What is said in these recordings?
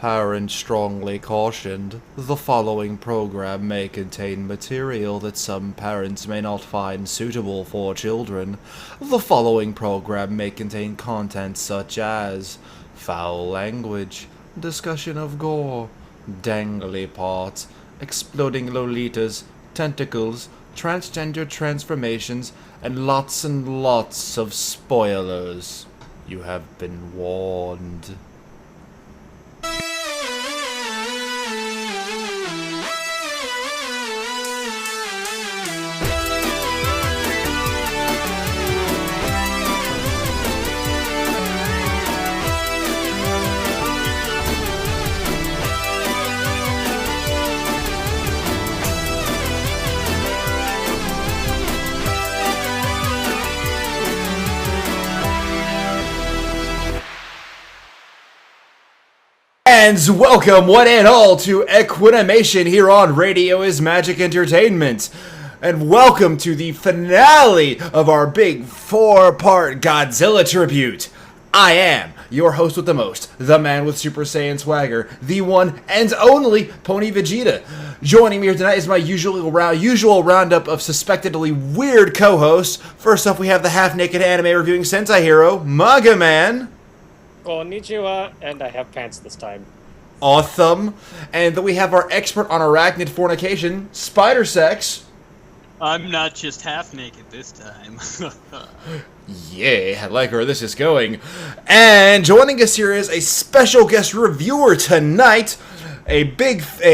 Parents strongly cautioned, the following program may contain material that some parents may not find suitable for children. The following program may contain content such as foul language, discussion of gore, dangly parts, exploding lolitas, tentacles, transgender transformations, and lots of spoilers. You have been warned. And welcome one and all to Equinimation here on Radio is Magic Entertainment. And welcome to the finale of our big 4-part Godzilla tribute. I am your host with the most, the man with Super Saiyan swagger, the one and only Pony Vegeta. Joining me here tonight is my usual roundup of suspectedly weird co-hosts. First up, we have the half-naked anime reviewing Sentai hero, MangaMan. Konnichiwa, and I have pants this time. Awesome. And then we have our expert on arachnid fornication, Spider Sex. I'm not just half naked this time. Yeah, I like where this is going. And joining us here is a special guest reviewer tonight, a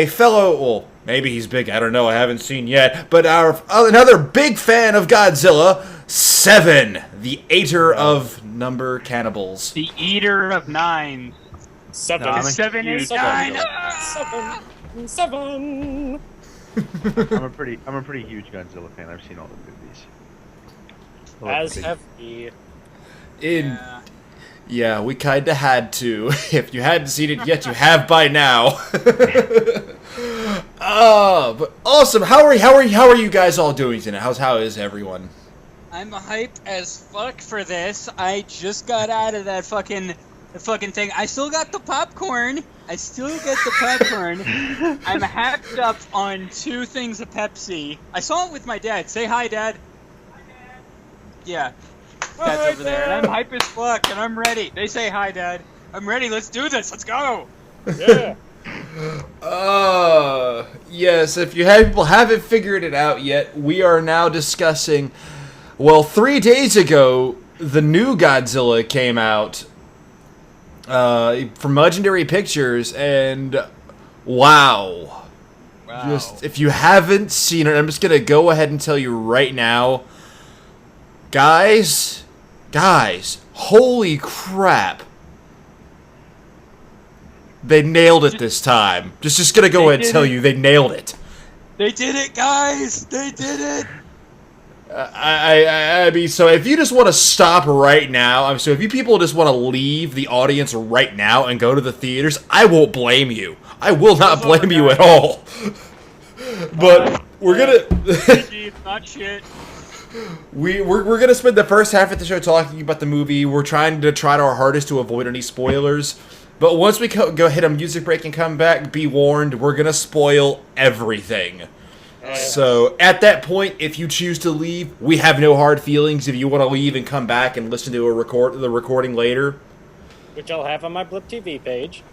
fellow, well, maybe he's big, I don't know, I haven't seen yet, but another big fan of Godzilla, Seven, the eater of number cannibals. The eater of nine. Seven. No, 7, 8, 9. Seven. I'm a pretty huge Godzilla fan. I've seen all the movies. As have we. Yeah, we kinda had to. If you hadn't seen it yet, you have by now. But awesome. How are you guys all doing tonight? How is everyone? I'm hyped as fuck for this. I just got out of that fucking thing. I still got the popcorn. I'm hacked up on 2 things of Pepsi. I saw it with my dad. Say hi, Dad. Yeah. Dad's over there. And I'm hype as fuck, and I'm ready. They say hi, Dad. I'm ready. Let's do this. Let's go. Yeah. Yes, if you haven't figured it out yet, we are now discussing, well, 3 days ago, the new Godzilla came out from Legendary Pictures, and wow. Just, if you haven't seen it, I'm just going to go ahead and tell you right now, guys, holy crap. They nailed it this time. Just gonna go ahead and tell you, they nailed it. They did it, guys! They did it! I mean, so if you just want to stop right now, so if you people just want to leave the audience right now and go to the theaters, I won't blame you. I will not blame you at all. But we're gonna... not shit. We're gonna spend the first half of the show talking about the movie. We're trying our hardest to avoid any spoilers. But once we go hit a music break and come back, be warned, we're gonna spoil everything. So, at that point, if you choose to leave, we have no hard feelings. If you want to leave and come back and listen to the recording later, Which I'll have on my Blip TV page.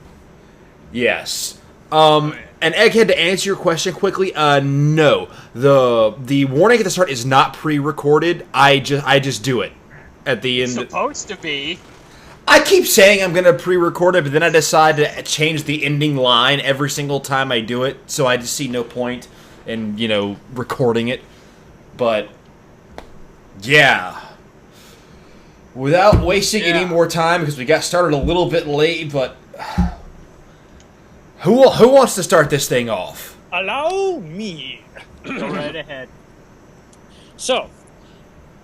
yes. And Egghead, to answer your question quickly, no. The warning at the start is not pre-recorded. I just do it at the end. It's supposed to be. I keep saying I'm gonna pre-record it, but then I decide to change the ending line every single time I do it, so I just see no point in, recording it. But yeah. Without wasting any more time, because we got started a little bit late, but who wants to start this thing off? Allow me. Go right ahead. So,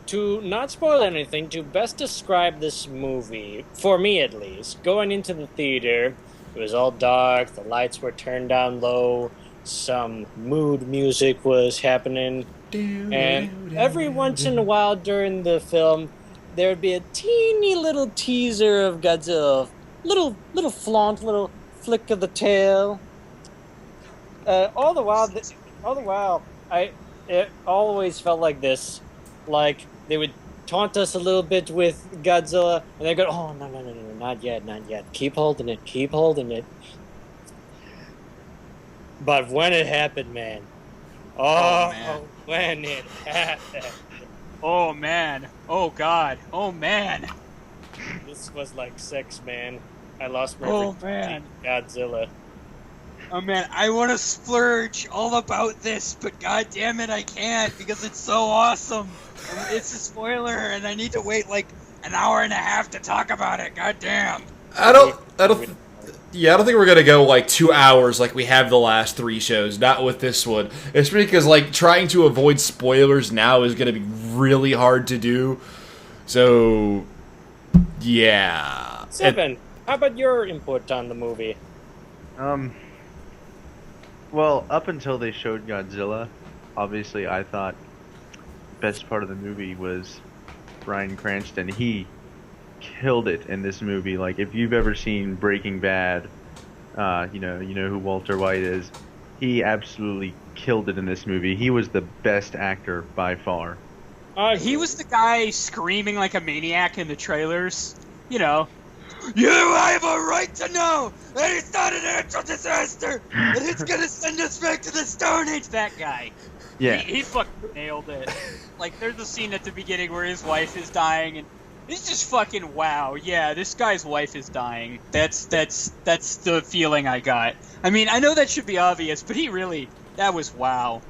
to not spoil anything, to best describe this movie, for me at least, going into the theater, it was all dark, the lights were turned down low, some mood music was happening, and every once in a while during the film, there would be a teeny little teaser of Godzilla, little flaunt, little flick of the tail. All the while, it always felt like this. Like, they would taunt us a little bit with Godzilla, and they go, oh, no, not yet. Keep holding it. But when it happened, man. man. When it happened. Oh, man. Oh, God. Oh, man. This was like sex, man. I lost my man. Godzilla. Oh, man, I want to splurge all about this, but god damn it, I can't, because it's so awesome. And it's a spoiler, and I need to wait like an hour and a half to talk about it. God damn. I don't think we're gonna go like 2 hours like we have the last 3 shows. Not with this one. It's because like trying to avoid spoilers now is gonna be really hard to do. So, yeah. Seven, how about your input on the movie? Well, up until they showed Godzilla, obviously I thought the best part of the movie was Bryan Cranston. He killed it in this movie. Like, if you've ever seen Breaking Bad, you know who Walter White is. He absolutely killed it in this movie. He was the best actor by far. He was the guy screaming like a maniac in the trailers. You know. You have a right to know that it's not a natural disaster, and it's gonna send us back to the Stone Age. That guy. Yeah. He fucking nailed it. Like, there's a scene at the beginning where his wife is dying, and it's just fucking wow. Yeah, this guy's wife is dying. That's the feeling I got. I mean, I know that should be obvious, but that was wow.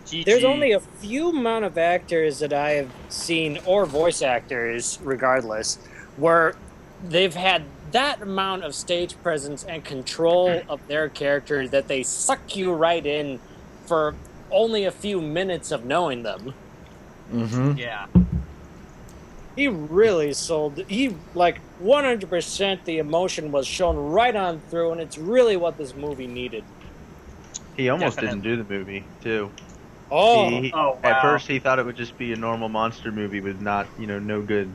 GG. There's only a few amount of actors that I have seen, or voice actors, regardless, where they've had that amount of stage presence and control of their character that they suck you right in for only a few minutes of knowing them. Mm-hmm. Yeah. He really sold. He, like, 100% the emotion was shown right on through, and it's really what this movie needed. He almost Definitely. didn't do the movie, too. Oh, wow. At first he thought it would just be a normal monster movie with not, no good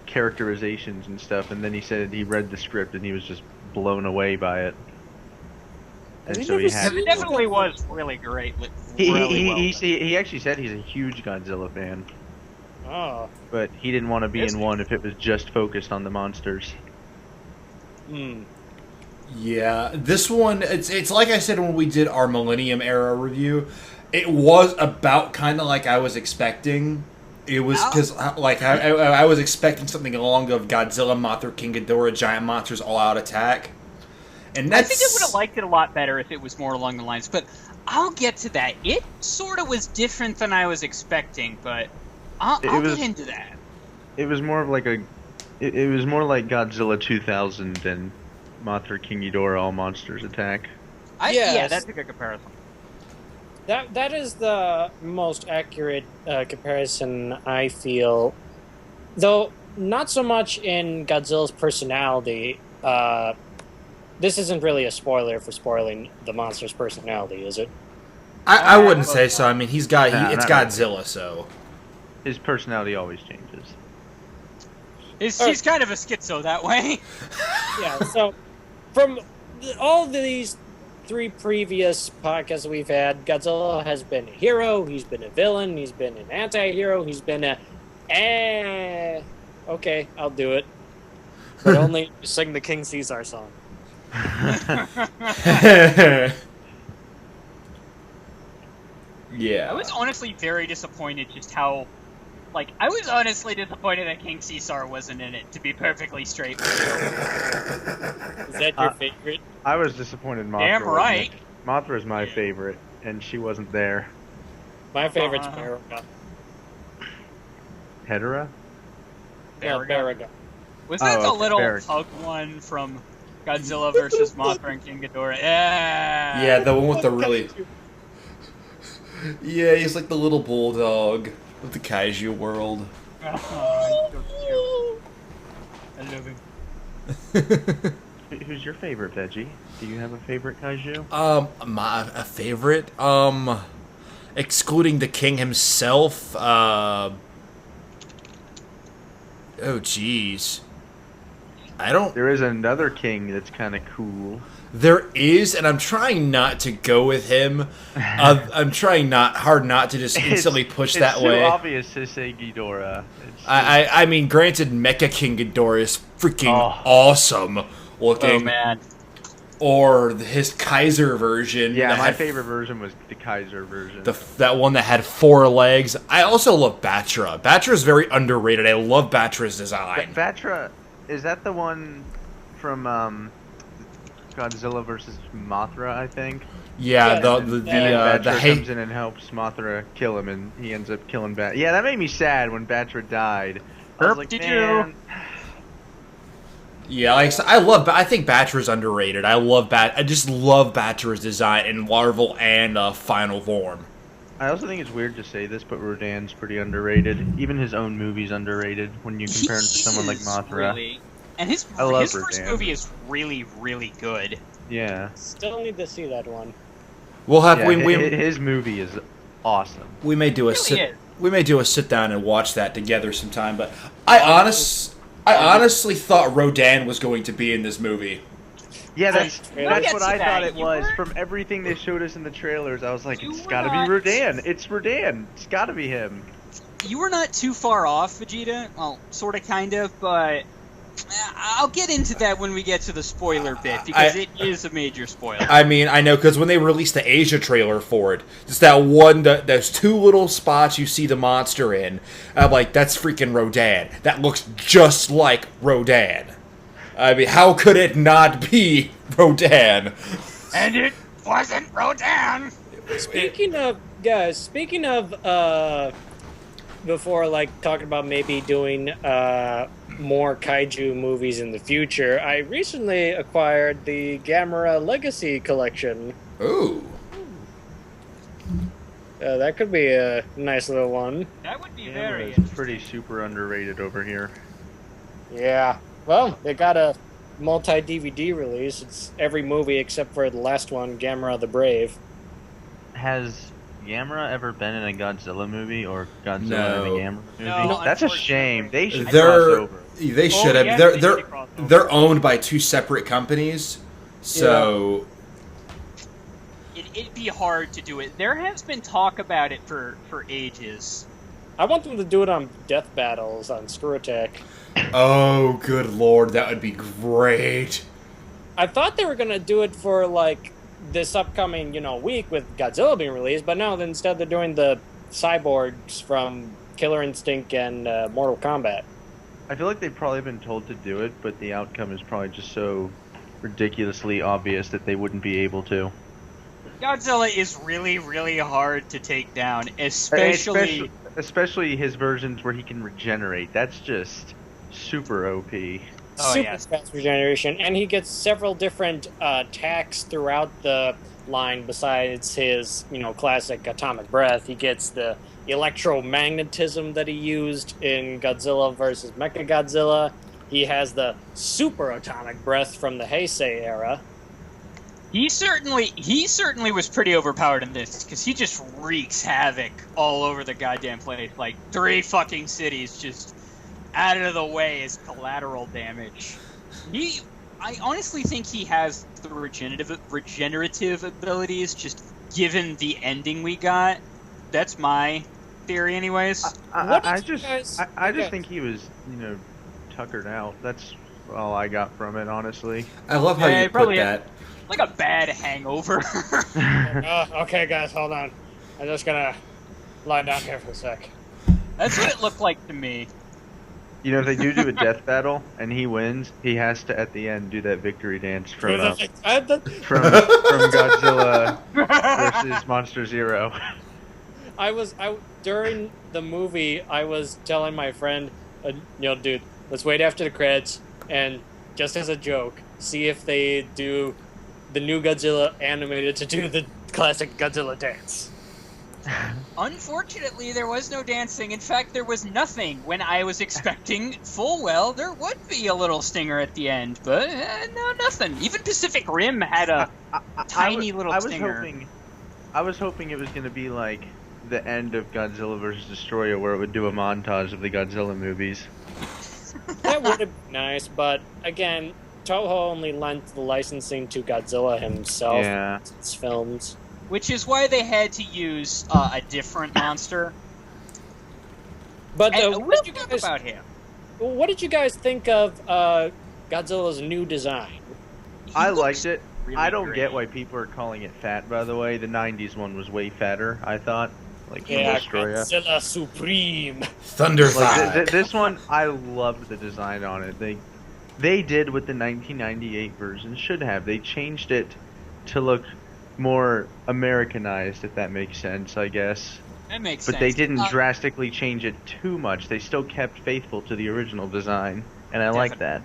characterizations and stuff, and then he said he read the script and he was just blown away by it. And so he had. It definitely was really great. He actually said he's a huge Godzilla fan, oh. but he didn't want to be in one if it was just focused on the monsters. Hmm. Yeah, this one, it's like I said when we did our Millennium Era review, it was about kind of like I was expecting. It was because, like, I was expecting something along of Godzilla, Mothra, King Ghidorah, giant monsters, all-out attack. And that's... I think I would have liked it a lot better if it was more along the lines, but I'll get to that. It sort of was different than I was expecting, but I'll get into that. It was more of like it was more like Godzilla 2000 than Mothra, King Ghidorah, all monsters attack. Yeah, that's a good comparison. That is the most accurate comparison, I feel. Though, not so much in Godzilla's personality. This isn't really a spoiler for spoiling the monster's personality, is it? I wouldn't say so. I mean, it's Godzilla, really. So... His personality always changes. He's kind of a schizo that way. Yeah, so from all these 3 previous podcasts we've had, Godzilla has been a hero, he's been a villain, he's been an anti-hero, he's been okay, I'll do it. But only sing the King Caesar song. Yeah. I was honestly very disappointed just how... Like, I was honestly disappointed that King Caesar wasn't in it, to be perfectly straight with you. Is that your favorite? I was disappointed Mothra Damn wasn't right. it. Mothra's my favorite, and she wasn't there. My favorite's Baraga. Hedera? Yeah, Baraga. Was that the little Barrack. pug one from Godzilla versus Mothra and King Ghidorah? Yeah. Yeah, the one with the really... Yeah, he's like the little bulldog of the kaiju world. Oh, he's so cute. I love him. Who's your favorite, Veggie? Do you have a favorite kaiju? A favorite? Excluding the king himself, oh, jeez. I don't. There is another king that's kind of cool. There is, and I'm trying not to go with him. I'm trying hard not to just instantly push that way. It's too obvious to say Ghidorah. I mean, granted, Mecha King Ghidorah is freaking awesome looking. Oh man. Or his Kaiser version. Yeah, my favorite version was the Kaiser version. That one that had 4 legs. I also love Batra. Batra is very underrated. I love Batra's design. Batra, is that the one from Godzilla versus Mothra, I think? Yeah, Batra the comes in and helps Mothra kill him, and he ends up killing Batra. Yeah, that made me sad when Batra died. I was like, man. Yeah, I think Batra's underrated. I just love Batra's design in larval and final form. I also think it's weird to say this, but Rodan's pretty underrated. Even his own movie's underrated when you compare him to someone like Mothra. Really. And his first movie is really, really good. Yeah. Still need to see that one. We'll have his movie is awesome. We may do a sit down and watch that together sometime. But I honestly thought Rodan was going to be in this movie. Yeah, that's what I thought it was. From everything they showed us in the trailers, I was like, it's gotta be Rodan. It's Rodan. It's gotta be him. You were not too far off, Vegeta. Well, sort of, kind of, but I'll get into that when we get to the spoiler bit, because it is a major spoiler. I mean, I know, because when they released the Asia trailer for it, just there's 2 little spots you see the monster in. I'm like, that's freaking Rodan. That looks just like Rodan. I mean, how could it not be Rodan? And it wasn't Rodan! Speaking of, before, like, talking about maybe doing, more kaiju movies in the future, I recently acquired the Gamera Legacy Collection. Ooh. That could be a nice little one. That would be It's pretty super underrated over here. Yeah. Well, they got a multi-DVD release. It's every movie except for the last one, Gamera the Brave. Has Gamera ever been in a Godzilla movie or Godzilla in a Gamera movie? No, that's a shame. They should cross over. They should have. They're owned by 2 separate companies, so it'd be hard to do it. There has been talk about it for ages. I want them to do it on Death Battles on Screw Attack. Oh, good lord, that would be great. I thought they were gonna do it for like this upcoming, week with Godzilla being released, but no, instead they're doing the cyborgs from Killer Instinct and Mortal Kombat. I feel like they've probably been told to do it, but the outcome is probably just so ridiculously obvious that they wouldn't be able to. Godzilla is really, really hard to take down, especially his versions where he can regenerate. That's just super OP. Super fast regeneration, and he gets several different attacks throughout the line besides his, classic atomic breath. He gets the electromagnetism that he used in Godzilla versus Mechagodzilla. He has the super atomic breath from the Heisei era. He certainly was pretty overpowered in this, because he just wreaks havoc all over the goddamn place. Like 3 fucking cities just out of the way as collateral damage. I honestly think he has the regenerative abilities, just given the ending we got. That's my theory, anyways. I just think he was, tuckered out. That's all I got from it, honestly. I love how you put that. Like a bad hangover. Okay, guys, hold on. I'm just gonna lie down here for a sec. That's what it looked like to me. If they do a death battle and he wins, he has to at the end do that victory dance from Godzilla versus Monster Zero. During the movie, I was telling my friend, dude, let's wait after the credits and just as a joke, see if they do the new Godzilla animated to do the classic Godzilla dance. Unfortunately, there was no dancing. In fact, there was nothing when I was expecting full well there would be a little stinger at the end, but no, nothing. Even Pacific Rim had a tiny little stinger. I was hoping it was going to be like the end of Godzilla vs. Destroyer, where it would do a montage of the Godzilla movies. That would have been nice, but again, Toho only lent the licensing to Godzilla himself Yeah. in its films. Which is why they had to use a different monster. But And what, we'll did talk you guys, about him. what did you guys think of Godzilla's new design? He I looks liked it. really I don't great. get why people are calling it fat, by the way. The 90s one was way fatter, I thought. Like, from Yeah, Destroya. Godzilla Supreme. Thunder Like, Thigh. this one, I loved the design on it. They did what the 1998 version should have. They changed it to look more Americanized, if that makes sense, I guess. That makes But sense. they didn't drastically change it too much. They still kept faithful to the original design, and I like that.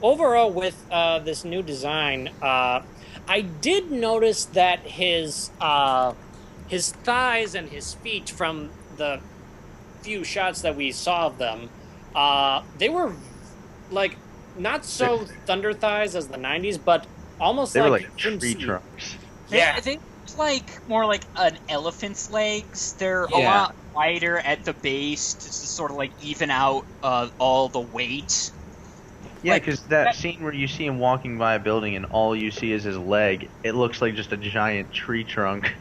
Overall, with this new design, I did notice that his thighs and his feet, from the few shots that we saw of them, they were like not so thunder thighs as the 90s, but almost They were like like tree trunks. Yeah, They look like more like an elephant's legs. They're a Yeah. lot wider at the base to sort of like even out all the weight. Yeah, Like, because that scene where you see him walking by a building and all you see is his leg, it looks like just a giant tree trunk.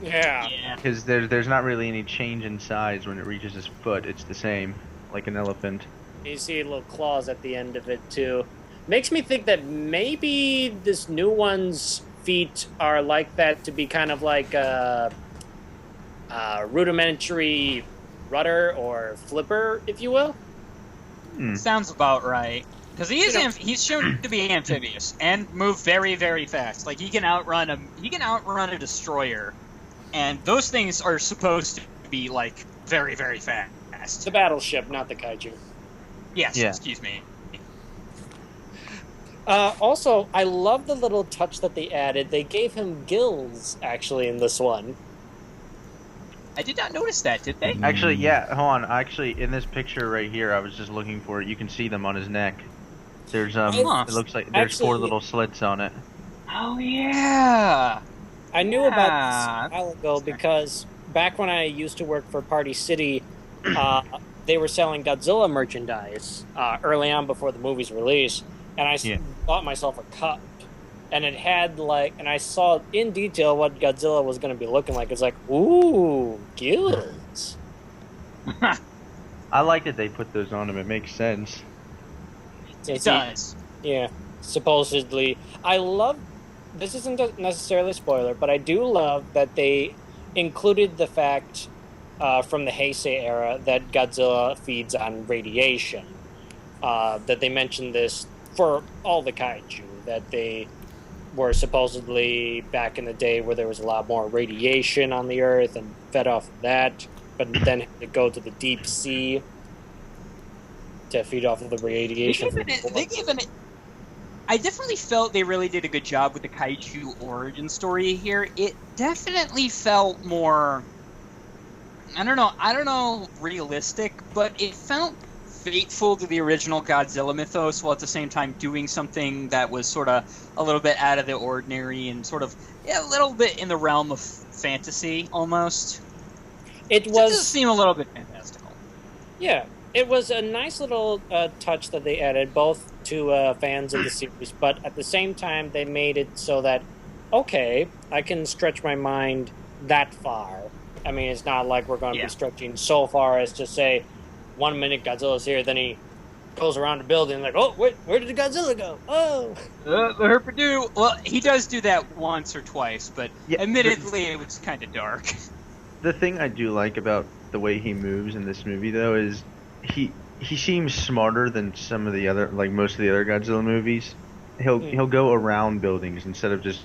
yeah. Because there's not really any change in size when it reaches his foot. It's the same, like an elephant. You see little claws at the end of it too. Makes me think that maybe this new one's feet are like that to be kind of like a rudimentary rudder or flipper, if you will. Sounds about right. Because he's shown to be amphibious and move very, very fast. Like he can outrun a destroyer, and those things are supposed to be like very, very It's fast. the battleship, not the kaiju. Yes, Yeah. excuse me. Also, I love the little touch that they added. They gave him gills, actually, in this one. I did not notice that, did they? Actually, yeah, hold on. Actually, in this picture right here, I was just looking for it. You can see them on his neck. There's Huh. it looks like there's 4 Actually- little slits on it. Oh yeah. I knew about Yeah. this a while ago because back when I used to work for Party City, they were selling Godzilla merchandise early on before the movie's release, and I bought myself a cup, and it had and I saw in detail what Godzilla was going to be looking like. It's like, ooh, gills. I like that they put those on him. It makes sense. It does. Yeah, supposedly. I love. This isn't necessarily a spoiler, but I do love that they included the fact from the Heisei era that Godzilla feeds on radiation. That they mentioned this for all the kaiju, that they were supposedly back in the day where there was a lot more radiation on the Earth and fed off of that, but then had to go to the deep sea to feed off of the radiation. I definitely felt they really did a good job with the kaiju origin story here. It definitely felt more, I don't know, realistic, but it felt faithful to the original Godzilla mythos, while at the same time doing something that was sort of a little bit out of the ordinary and sort of a little bit in the realm of fantasy, almost. It It was does seem a little bit fantastical. Yeah, it was a nice little touch that they added, both to fans of the series, but at the same time, they made it so that, okay, I can stretch my mind that far. I mean, it's not like we're going to be stretching so far as to say, 1 minute Godzilla's here, then he goes around the building like, oh, where did the Godzilla go? Oh! Herperdoo. Well, he does do that once or twice, but Yeah, admittedly, it was kind of dark. The thing I do like about the way he moves in this movie, though, is he seems smarter than some of the other, like most of the other Godzilla movies. He'll go around buildings instead of just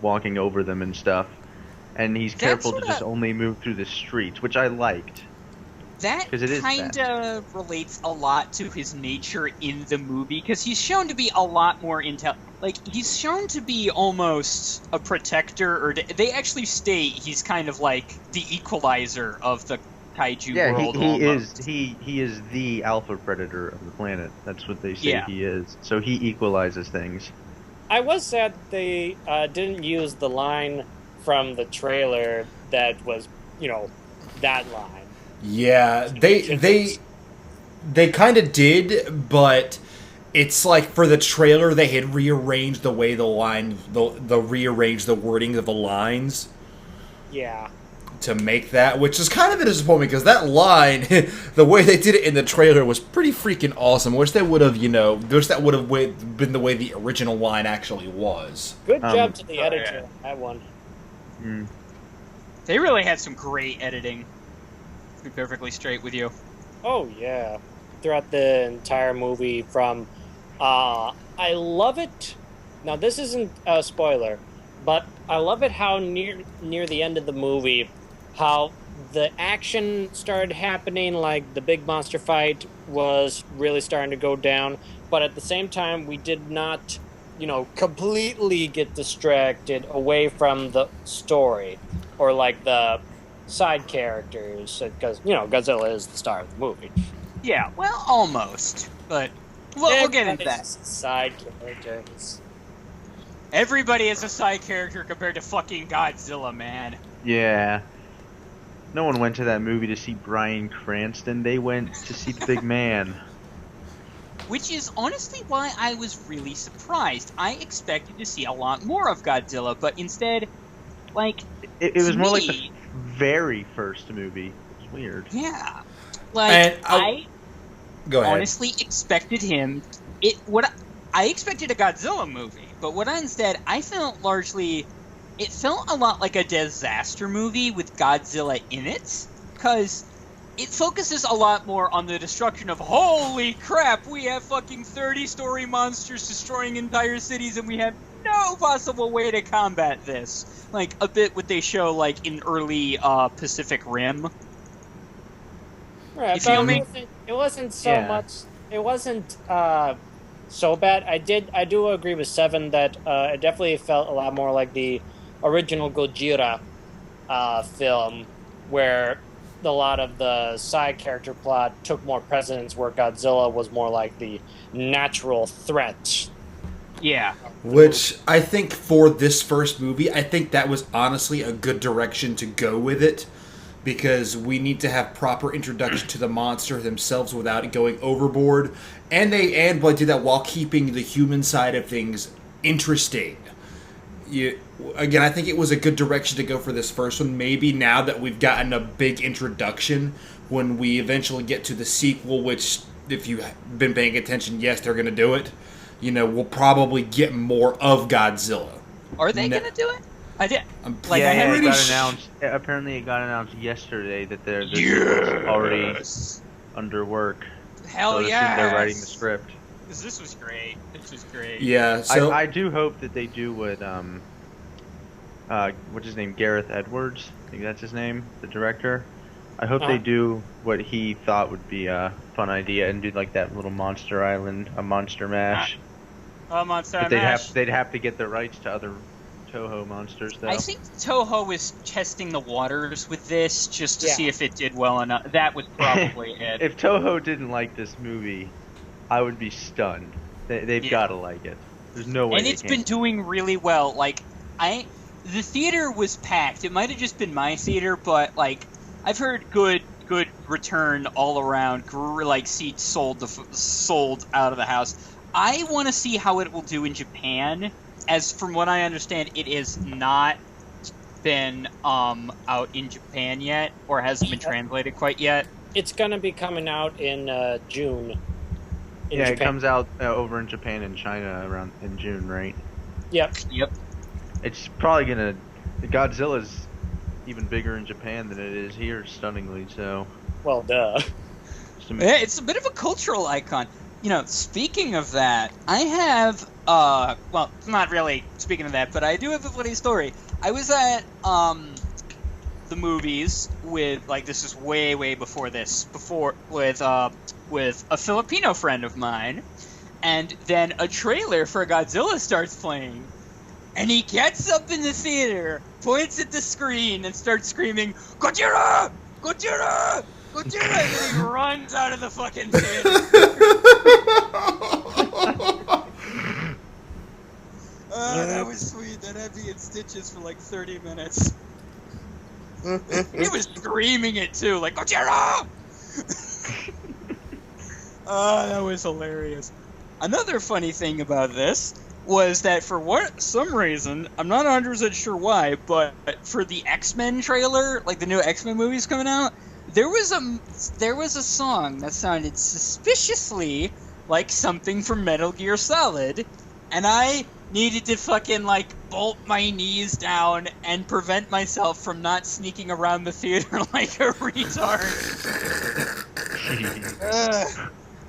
walking over them and stuff, and he's careful to just only move through the streets, which I liked. That 'Cause it is kind of relates a lot to his nature in the movie, because he's shown to be a lot more he's shown to be almost a protector, or they actually state he's kind of like the equalizer of the kaiju world. He is the alpha predator of the planet. That's what they say he is. So he equalizes things. I was sad they didn't use the line from the trailer that was, that line. Yeah, They kind of did, but it's like for the trailer they had rearranged the way the rearranged the wording of the lines Yeah. to make that, which is kind of a disappointment because that line, the way they did it in the trailer was pretty freaking awesome. Wish they would have, wish that would have been the way the original line actually was. Good job to the editor on that one. They really had some great editing. To be perfectly straight with you. Oh, yeah. Throughout the entire movie from... I love it... Now, this isn't a spoiler, but I love it how near the end of the movie, how the action started happening, like the big monster fight was really starting to go down, but at the same time, we did not, completely get distracted away from the story, or like the side characters, because, Godzilla is the star of the movie. Yeah, well, almost, but we'll get into that. Side characters. Everybody is a side character compared to fucking Godzilla, man. Yeah. No one went to that movie to see Bryan Cranston. They went to see the big man. Which is honestly why I was really surprised. I expected to see a lot more of Godzilla, but instead, like... It was more like the very first movie. It's weird. Yeah. Like, I Go ahead. honestly expected him... I expected a Godzilla movie, but I felt largely... It felt a lot like a disaster movie with Godzilla in it, because it focuses a lot more on the destruction of, holy crap, we have fucking 30-story monsters destroying entire cities and we have no possible way to combat this. Like, a bit what they show, like, in early Pacific Rim. Right, but it wasn't so much... It wasn't... so bad. I do agree with Seven that it definitely felt a lot more like the original Gojira film, where a lot of the side character plot took more precedence, where Godzilla was more like the natural threat. Yeah. Which I think for this first movie, I think that was honestly a good direction to go with it. Because we need to have proper introduction to the monster themselves without it going overboard, and they did that while keeping the human side of things interesting. Again, I think it was a good direction to go for this first one. Maybe now that we've gotten a big introduction, when we eventually get to the sequel, which if you've been paying attention, yes, they're going to do it. We'll probably get more of Godzilla. Are they going to do it? I did. Apparently, it got announced yesterday that this is already under work. Hell so yeah! They're writing the script. This was great. This was great. Yeah. So I do hope that they do what what's his name, Gareth Edwards. I think that's his name, the director. I hope they do what he thought would be a fun idea and do like that little Monster Island, a Monster Mash. Monster Mash. They'd have to get the rights to other Toho monsters, though. I think Toho was testing the waters with this just to see if it did well enough. That was probably it. If Toho didn't like this movie, I would be stunned. They've got to like it. There's no way. And it's been doing really well. Like, the theater was packed. It might have just been my theater, but like, I've heard good return all around. Like, seats sold out of the house. I want to see how it will do in Japan. As from what I understand, it is not been out in Japan yet, or hasn't been translated quite yet. It's gonna be coming out in June. Japan. It comes out over in Japan and China around in June, right? Yep. It's probably gonna. Godzilla's even bigger in Japan than it is here, stunningly so. Well, duh. It's a bit of a cultural icon. Speaking of that, I have, well, not really speaking of that, but I do have a funny story. I was at, the movies with, like, this is way before this, with a Filipino friend of mine, and then a trailer for Godzilla starts playing, and he gets up in the theater, points at the screen, and starts screaming, "Godzilla! Godzilla! Godzilla!" and then he runs out of the fucking theater. That was sweet. That had me in stitches for like 30 minutes. He was screaming it too, like, "Godzilla!" That was hilarious. Another funny thing about this was that for some reason, I'm not 100% sure why, but for the X-Men trailer, like the new X-Men movies coming out, there was a song that sounded suspiciously like something from Metal Gear Solid, and I needed to fucking like bolt my knees down and prevent myself from not sneaking around the theater like a retard.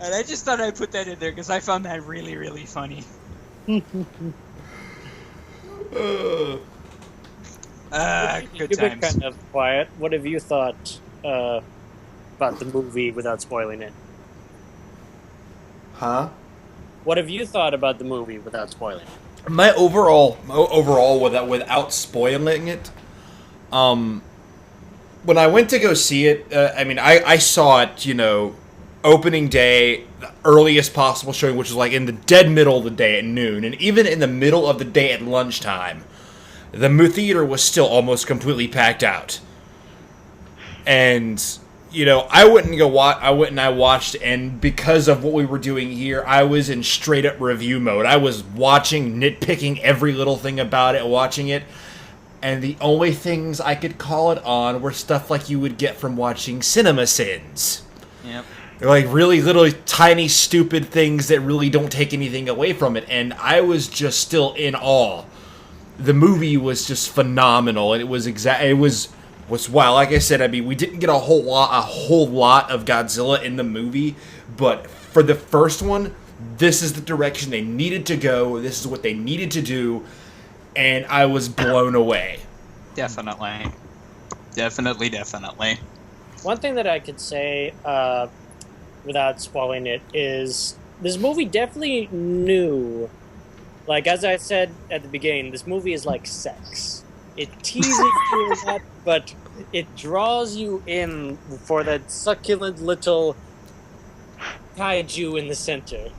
And I just thought I'd put that in there because I found that really, really funny. Good You've been times. kind of quiet. What have you thought about the movie without spoiling it? Huh? What have you thought about the movie without spoiling it? My overall without spoiling it, when I went to go see it, I saw it, opening day, the earliest possible showing, which was like in the dead middle of the day at noon, and even in the middle of the day at lunchtime, the theater was still almost completely packed out. And I watched, and because of what we were doing here, I was in straight up review mode. I was watching, nitpicking every little thing about it, watching it, and the only things I could call it on were stuff like you would get from watching Cinema Sins. Yep. They're like really little tiny stupid things that really don't take anything away from it, and I was just still in awe. The movie was just phenomenal, and it was wild. Like I said, we didn't get a whole lot of Godzilla in the movie, but for the first one, this is the direction they needed to go. This is what they needed to do, and I was blown away. Definitely. One thing that I could say, without spoiling it, is this movie definitely knew. Like, as I said at the beginning, this movie is like sex. It teases you a lot, but it draws you in for that succulent little kaiju in the center.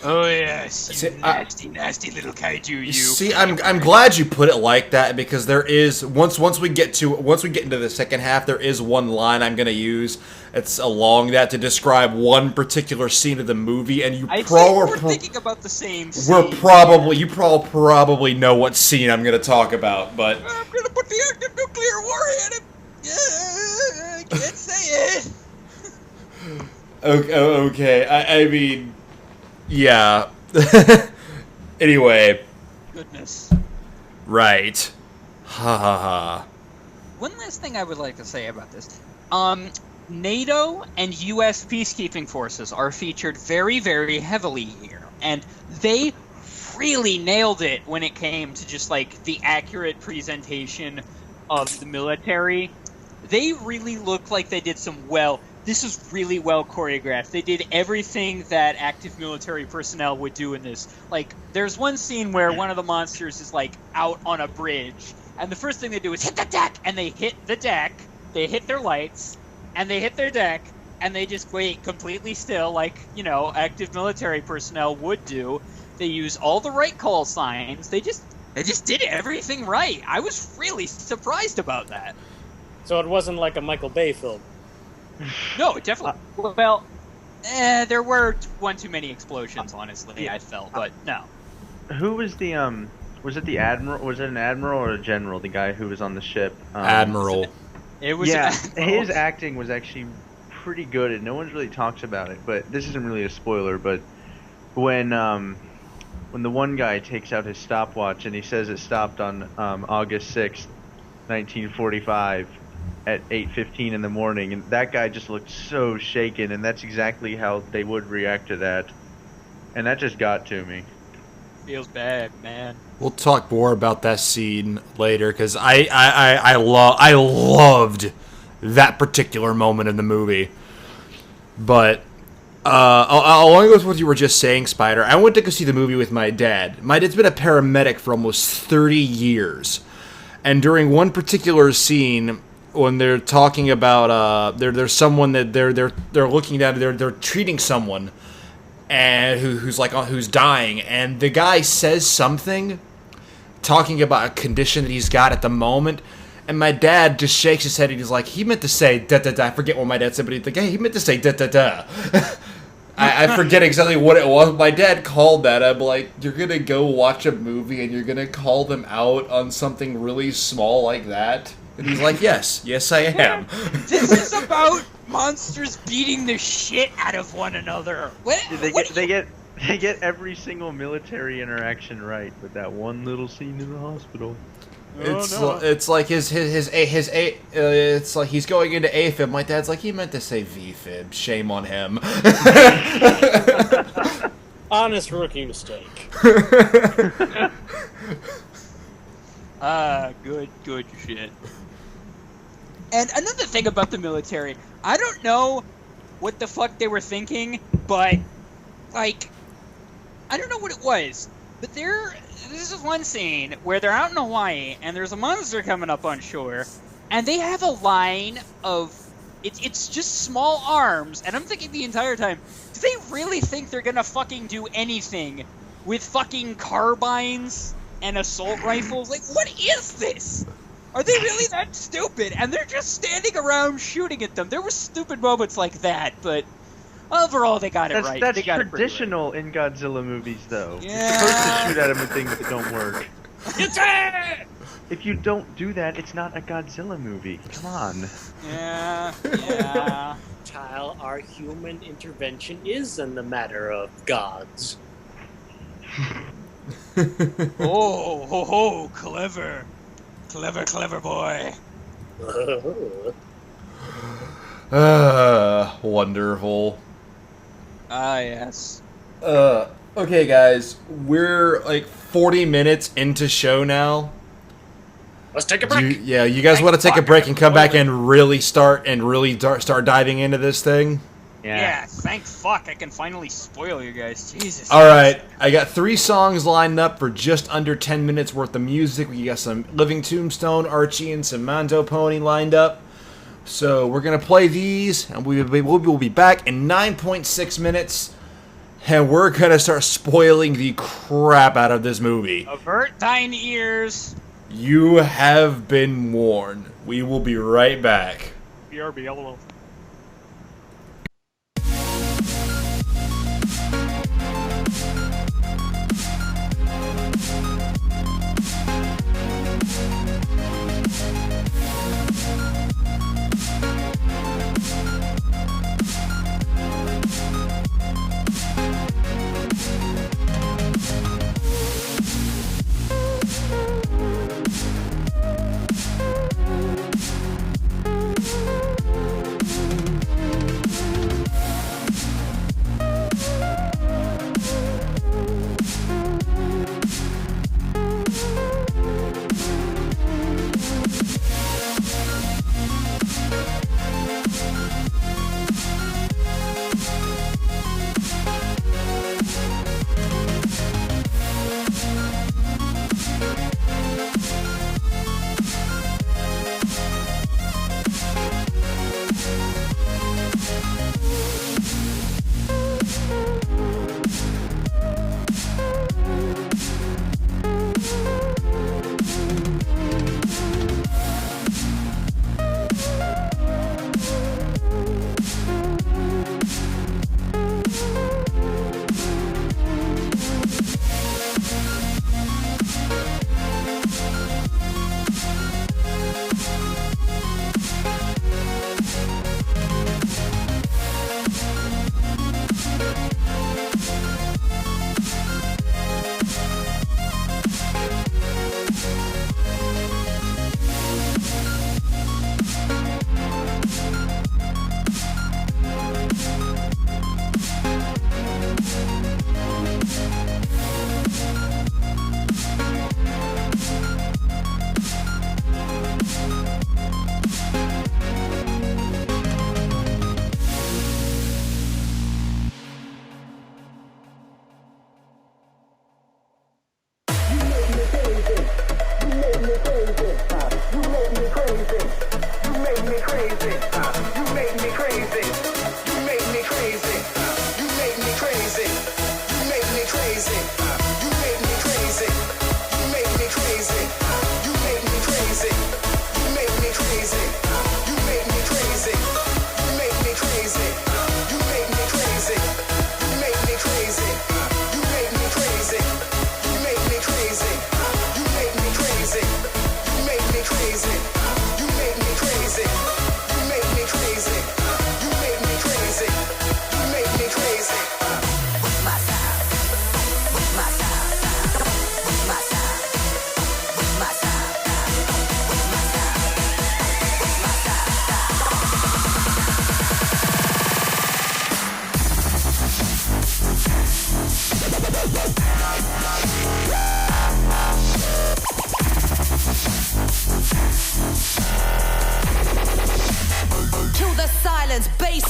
Oh yes, you See, nasty little kaiju, you. See, I'm glad you put it like that, because there is once we get into the second half, there is one line I'm gonna use. It's along that to describe one particular scene of the movie, and I think we're thinking about the same scene. You probably know what scene I'm gonna talk about, but I'm gonna put the active nuclear warhead in. Yeah, I can't say it. okay. I mean, yeah. Anyway, Goodness. right. Ha ha ha. One last thing I would like to say about this. NATO and U.S. peacekeeping forces are featured very, very heavily here, and they really nailed it when it came to just like the accurate presentation of the military. They really look like they did this is really well choreographed. They did everything that active military personnel would do in this. Like, there's one scene where one of the monsters is like out on a bridge, and the first thing they do is hit the deck, and they hit the deck, they hit their lights, and they hit their deck, and they just wait completely still, like, active military personnel would do. They use all the right call signs. They just did everything right. I was really surprised about that. So it wasn't like a Michael Bay film. No, definitely. Well, there were one too many explosions, honestly, I felt, but no. Who was the was it the admiral? Was it an admiral or a general? The guy who was on the ship. Admiral. It was his acting was actually pretty good, and no one's really talks about it. But this isn't really a spoiler. But when the one guy takes out his stopwatch and he says it stopped on August 6th, 1945, at 8:15 in the morning, and that guy just looked so shaken, and that's exactly how they would react to that, and that just got to me. Feels bad, man. We'll talk more about that scene later, because I loved that particular moment in the movie. But along with what you were just saying, Spider, I went to go see the movie with my dad. My dad's been a paramedic for almost 30 years, and during one particular scene, when they're talking about there's someone that they're looking at, they're treating someone, and who's dying, and the guy says something talking about a condition that he's got at the moment, and my dad just shakes his head and he's like, he meant to say da da da. I forget what my dad said, but he's like, hey, he meant to say da da da. I forget exactly what it was. My dad called that. I'm like, you're gonna go watch a movie and you're gonna call them out on something really small like that? And he's like, yes, I am. This is about monsters beating the shit out of one another. They get every single military interaction right with that one little scene in the hospital. It's like it's like he's going into AFib. My dad's like, he meant to say VFib. Shame on him. Honest rookie mistake. Good shit. And another thing about the military, I don't know what the fuck they were thinking, but, like, I don't know what it was, but this is one scene where they're out in Hawaii, and there's a monster coming up on shore, and they have a line of, it's just small arms, and I'm thinking the entire time, do they really think they're gonna fucking do anything with fucking carbines and assault rifles? Like, what is this? Are they really that stupid? And they're just standing around shooting at them. There were stupid moments like that, but overall they got it right. That's got traditional in Godzilla movies, though. Yeah. You're supposed to shoot at them with things that don't work. If you don't do that, it's not a Godzilla movie. Come on. Yeah. Child, our human intervention is in the matter of gods. Oh, clever. Clever boy. Wonderful. Ah, yes. Okay, guys, we're like 40 minutes into show now. Let's take a break. You guys want to take a break and come back and really start diving into this thing? Yeah, thank fuck I can finally spoil you guys. Jesus. Alright, I got 3 songs lined up for just under 10 minutes worth of music. We got some Living Tombstone, Archie, and some Mando Pony lined up. So we're going to play these, and we will be back in 9.6 minutes, and we're going to start spoiling the crap out of this movie. Avert thine ears. You have been warned. We will be right back. BRB, LOL.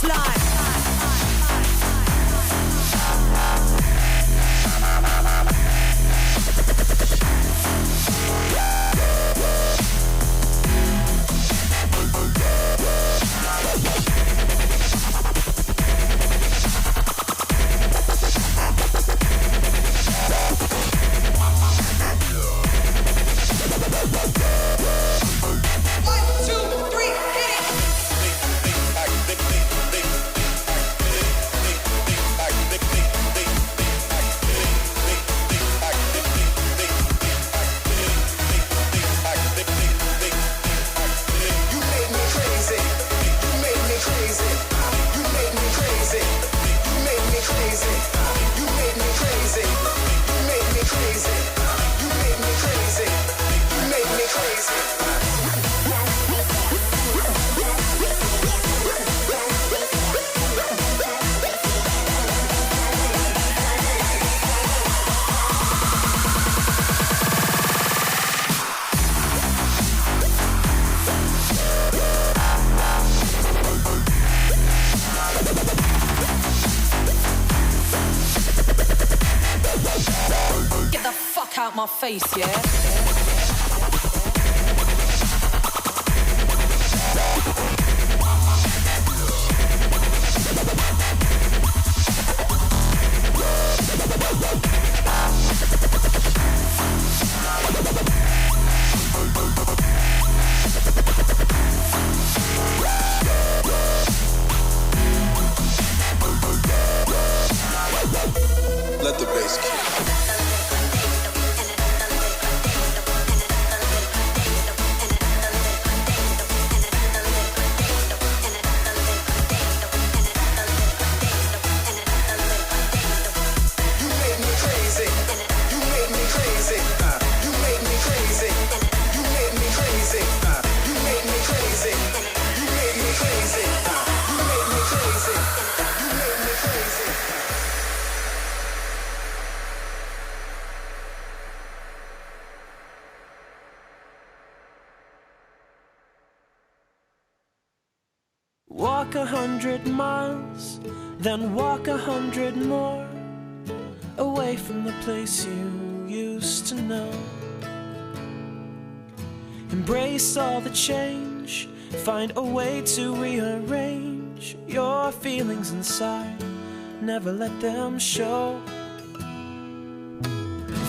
baseline. Out my face, yeah? Let the bass kick. Walk 100 miles, then walk 100 more, away from the place you used to know. Embrace all the change, find a way to rearrange your feelings inside, never let them show.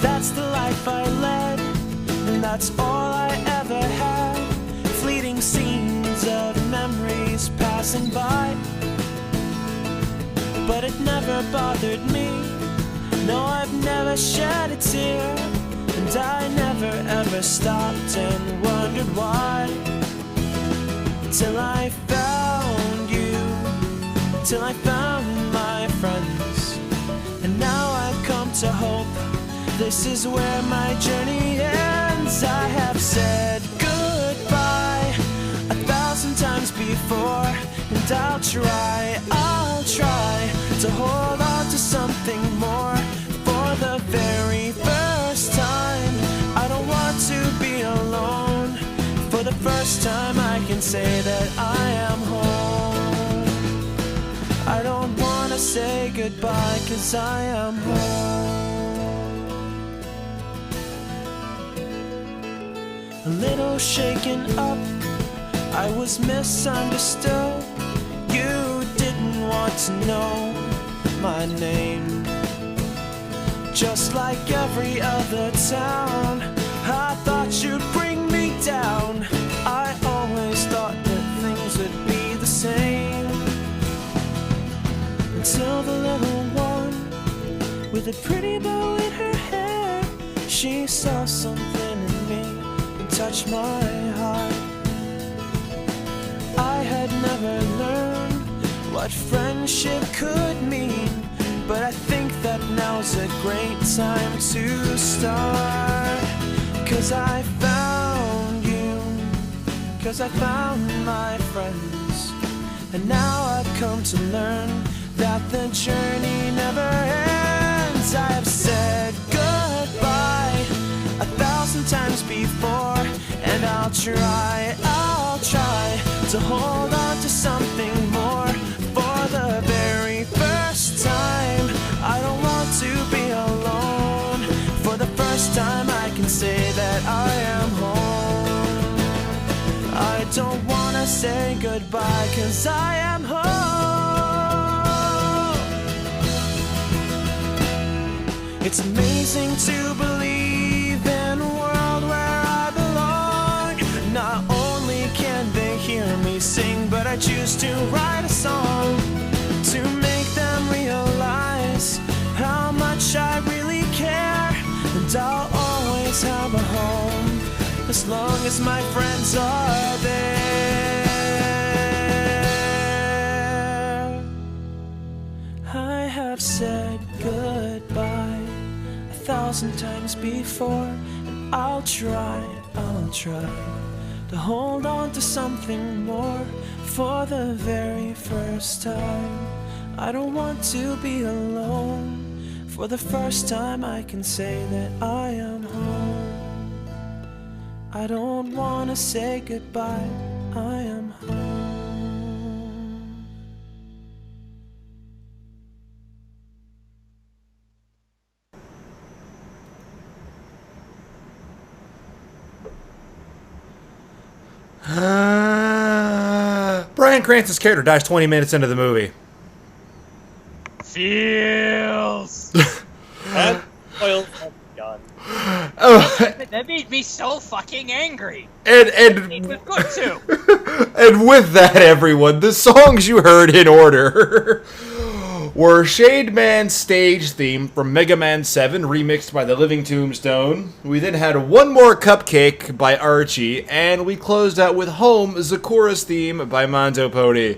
That's the life I led, and that's all I ever had. Fleeting scenes of memories passing by, but it never bothered me. No, I've never shed a tear, and I never ever stopped and wondered why. Till I found you, till I found my friends, and now I've come to hope this is where my journey ends. I have said goodbye 1,000 times before, and I'll try to hold on to something more. For the very first time, I don't want to be alone. For the first time, I can say that I am home. I don't want to say goodbye, 'cause I am home. A little shaken up, I was misunderstood. You didn't want to know my name. Just like every other town, I thought you'd bring me down. I always thought that things would be the same, until the little one with a pretty bow in her hair, she saw something in me and touched my heart. I had never learned what friendship could mean, but I think that now's a great time to start. 'Cause I found you, 'cause I found my friends, and now I've come to learn that the journey never ends. I have said goodbye 1,000 times before, and I'll try to hold on to something more. For the very first time. I don't want to be alone. For the first time I can say that I am home. I don't wanna say goodbye, 'cause I am home. It's amazing to believe in a world where I belong. Not only can they hear me sing, but I choose to write a song to make them realize how much I really care. And I'll always have a home as long as my friends are there. I have said goodbye 1,000 times before, and I'll try to hold on to something more for the very first time. I don't want to be alone. For the first time I can say that I am home. I don't want to say goodbye, I am home. Bryan Cranston's character dies 20 minutes into the movie. Feels. That spoils done. That made me so fucking angry. And It was good too. and with that, everyone, the songs you heard in order were Shade Man's stage theme from MangaMan 7, remixed by the Living Tombstone. We then had One More Cupcake by Archie, and we closed out with Home, Zakura's theme by Mondo Pony.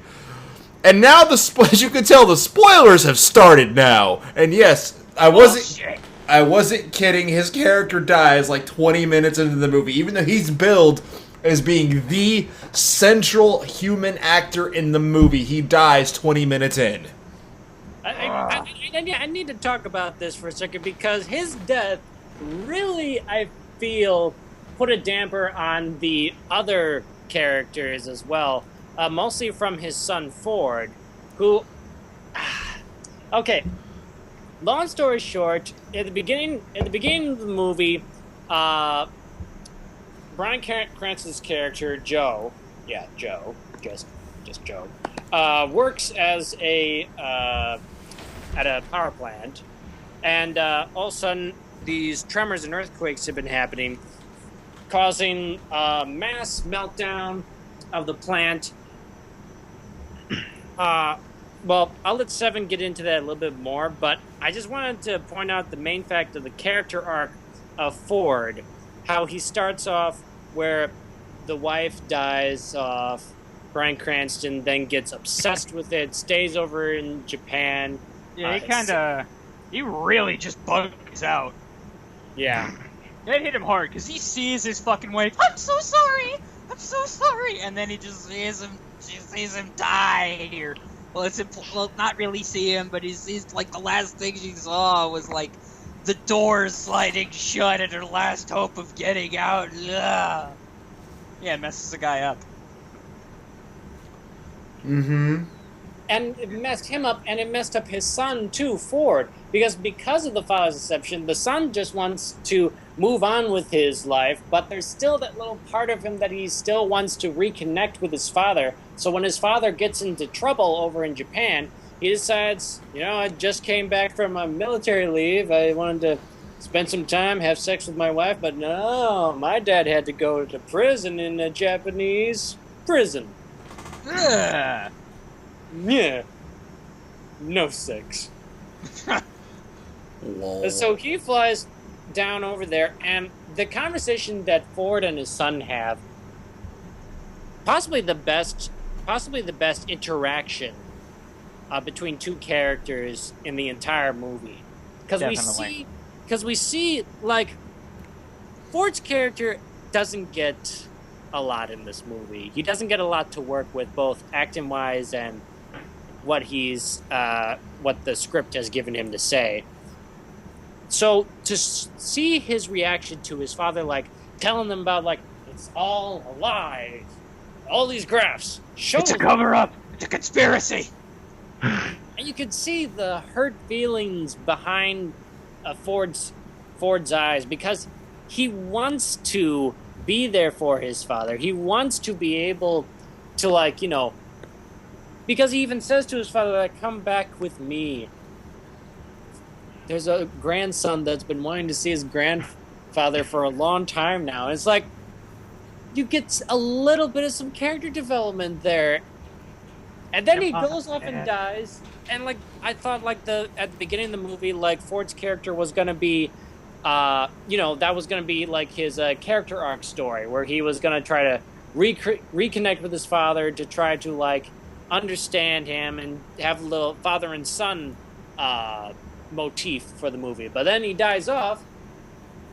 And now, as you can tell, the spoilers have started now. And yes, I wasn't kidding. His character dies like 20 minutes into the movie, even though he's billed as being the central human actor in the movie. He dies 20 minutes in. I need to talk about this for a second, because his death really, I feel, put a damper on the other characters as well. Mostly from his son Ford, who... Okay, long story short, at the beginning of the movie, Bryan Cranston's character, Joe, just Joe, works as at a power plant, and all of a sudden these tremors and earthquakes have been happening, causing a mass meltdown of the plant. Well, I'll let Seven get into that a little bit more, but I just wanted to point out the main fact of the character arc of Ford, how he starts off where the wife dies off, Bryan Cranston then gets obsessed with it, stays over in Japan. Yeah, he really just bugs out. Yeah. That hit him hard, because he sees his fucking wife, I'm so sorry, and then he just sees him die here. Well, not really see him, but he's like, the last thing she saw was like the door sliding shut and her last hope of getting out. Ugh. Yeah, it messes the guy up. Mm-hmm. And it messed him up, and it messed up his son too, Ford, because of the father's deception, the son just wants to move on with his life, but there's still that little part of him that he still wants to reconnect with his father. So when his father gets into trouble over in Japan, he decides, I just came back from a military leave, I wanted to spend some time, have sex with my wife, but no, my dad had to go to prison in a Japanese prison. Ugh. Yeah. No sex. So he flies down over there, and the conversation that Ford and his son have, possibly the best interaction between two characters in the entire movie. Because we see, like, Ford's character doesn't get a lot in this movie. He doesn't get a lot to work with, both acting-wise and what the script has given him to say. So to see his reaction to his father, like, telling them about, like, it's all a lie, all these graphs, it's a cover-up, it's a conspiracy. And you could see the hurt feelings behind Ford's eyes, because he wants to be there for his father. He wants to be able to, like, because he even says to his father, like, come back with me. There's a grandson that's been wanting to see his grandfather for a long time now. It's like, you get a little bit of some character development there. And then he goes off and dies. And, like, I thought, like, at the beginning of the movie, like, Ford's character was going to be, that was going to be, like, his character arc story, where he was going to try to reconnect with his father to try to, like, understand him and have a little father and son motif for the movie. But then he dies off,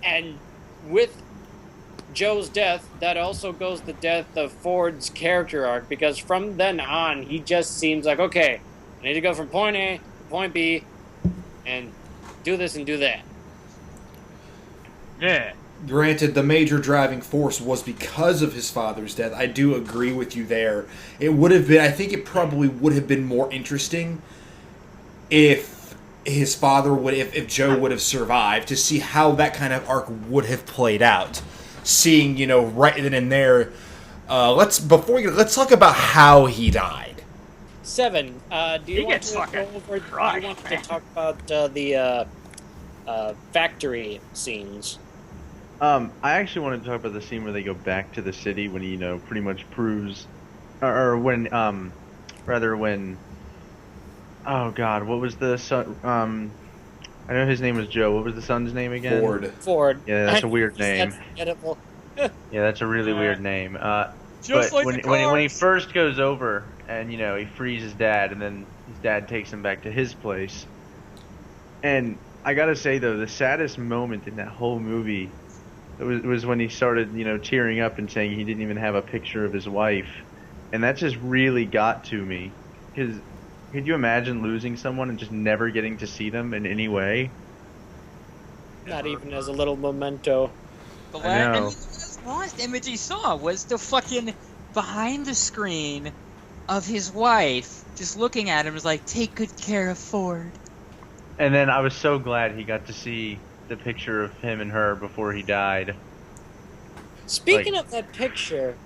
and with Joe's death, that also goes the death of Ford's character arc, because from then on, he just seems like, okay, I need to go from point A to point B and do this and do that. Yeah. Granted, the major driving force was because of his father's death. I do agree with you there. It would have been, I think it probably would have been more interesting if his father would, if Joe would have survived, to see how that kind of arc would have played out. Seeing, right then and there, let's talk about how he died. Seven, do you want to talk about the factory scenes? I actually wanted to talk about the scene where they go back to the city when he, pretty much proves, or when, oh God, what was the son? I know his name was Joe. What was the son's name again? Ford. Yeah, that's a weird name. Yeah, that's a really weird name. Just but like when he first goes over and he frees his dad, and then his dad takes him back to his place. And I gotta say though, the saddest moment in that whole movie was when he started, tearing up and saying he didn't even have a picture of his wife, and that just really got to me. Because could you imagine losing someone and just never getting to see them in any way? Not even as a little memento. The I know. last image he saw was the fucking behind the screen of his wife, just looking at him, was like, take good care of Ford. And then I was so glad he got to see the picture of him and her before he died. Speaking of that picture,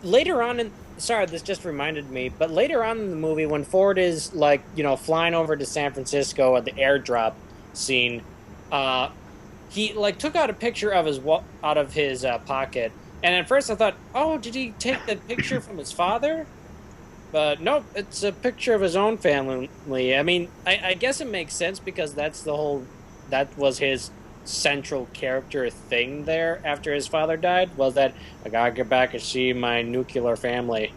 later on sorry, this just reminded me, but later on in the movie, when Ford is, like, flying over to San Francisco at the airdrop scene, he, like, took out a picture of out of his pocket, and at first I thought, oh, did he take the picture from his father? But nope, it's a picture of his own family. I mean, I guess it makes sense, because that was his central character thing there after his father died, was that I gotta get back and see my nuclear family.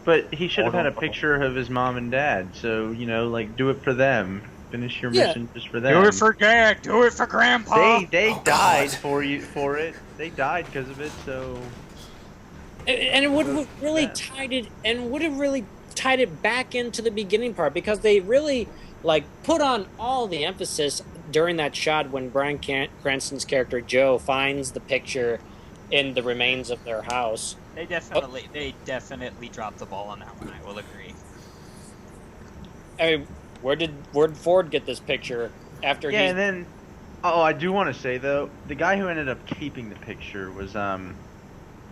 But he should have had a picture of his mom and dad, so, like, do it for them. Finish your mission just for them. Do it for Dad. Do it for Grandpa. They died for it. They died because of it, so... And it would have really tied it back into the beginning part, because they really, like, put on all the emphasis during that shot when Bryan Cranston's character Joe finds the picture in the remains of their house. They definitely dropped the ball on that one. I will agree. I mean, where did Ford get this picture after? Yeah, and then, I do want to say though, the guy who ended up keeping the picture was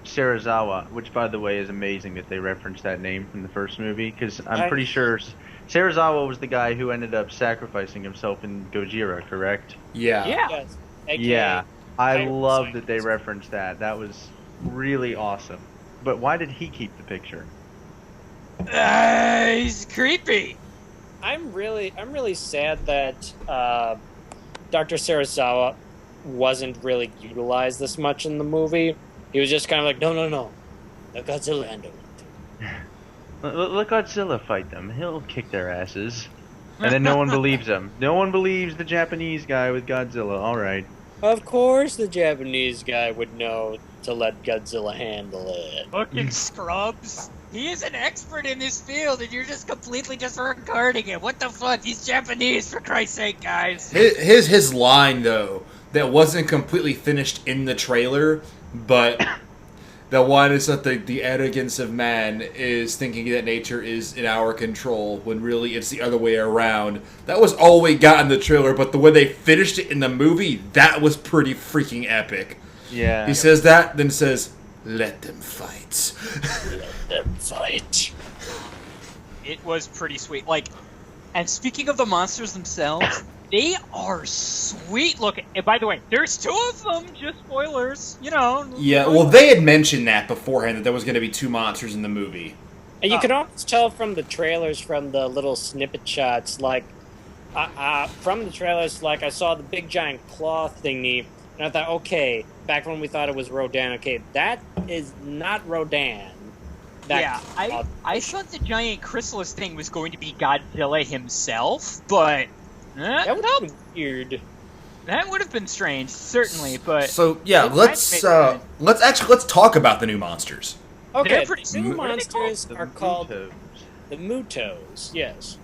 Serizawa, which, by the way, is amazing that they referenced that name from the first movie, because I'm pretty sure Serizawa was the guy who ended up sacrificing himself in Gojira, correct? Yeah. Yes. Yeah. I love that they referenced that. That was really awesome. But why did he keep the picture? He's creepy. I'm really sad that Dr. Serizawa wasn't really utilized this much in the movie. He was just kind of like, no, let Godzilla handle it. Let Godzilla fight them. He'll kick their asses. And then no one believes him. No one believes the Japanese guy with Godzilla. All right. Of course the Japanese guy would know to let Godzilla handle it. Fucking scrubs. He is an expert in this field, and you're just completely disregarding him. What the fuck? He's Japanese, for Christ's sake, guys. His line, though, that wasn't completely finished in the trailer, but The one is that the arrogance of man is thinking that nature is in our control, when really it's the other way around. That was all we got in the trailer, but the way they finished it in the movie, that was pretty freaking epic. Yeah. He says that, then says, "Let them fight." Let them fight. It was pretty sweet. Like, and speaking of the monsters themselves, they are sweet looking. And by the way, there's 2 of them. Just spoilers, you know. Yeah, well, they had mentioned that beforehand, that there was going to be 2 monsters in the movie. And you can almost tell from the trailers, from the little snippet shots, like, from the trailers, like, I saw the big giant claw thingy, and I thought, okay, back when we thought it was Rodan, okay, that is not Rodan. Yeah, I thought the giant chrysalis thing was going to be Godzilla himself, but that would have been weird. That would have been strange, certainly. But so yeah, let's talk about the new monsters. Okay, pretty the new monsters are called the Mutos. Yes,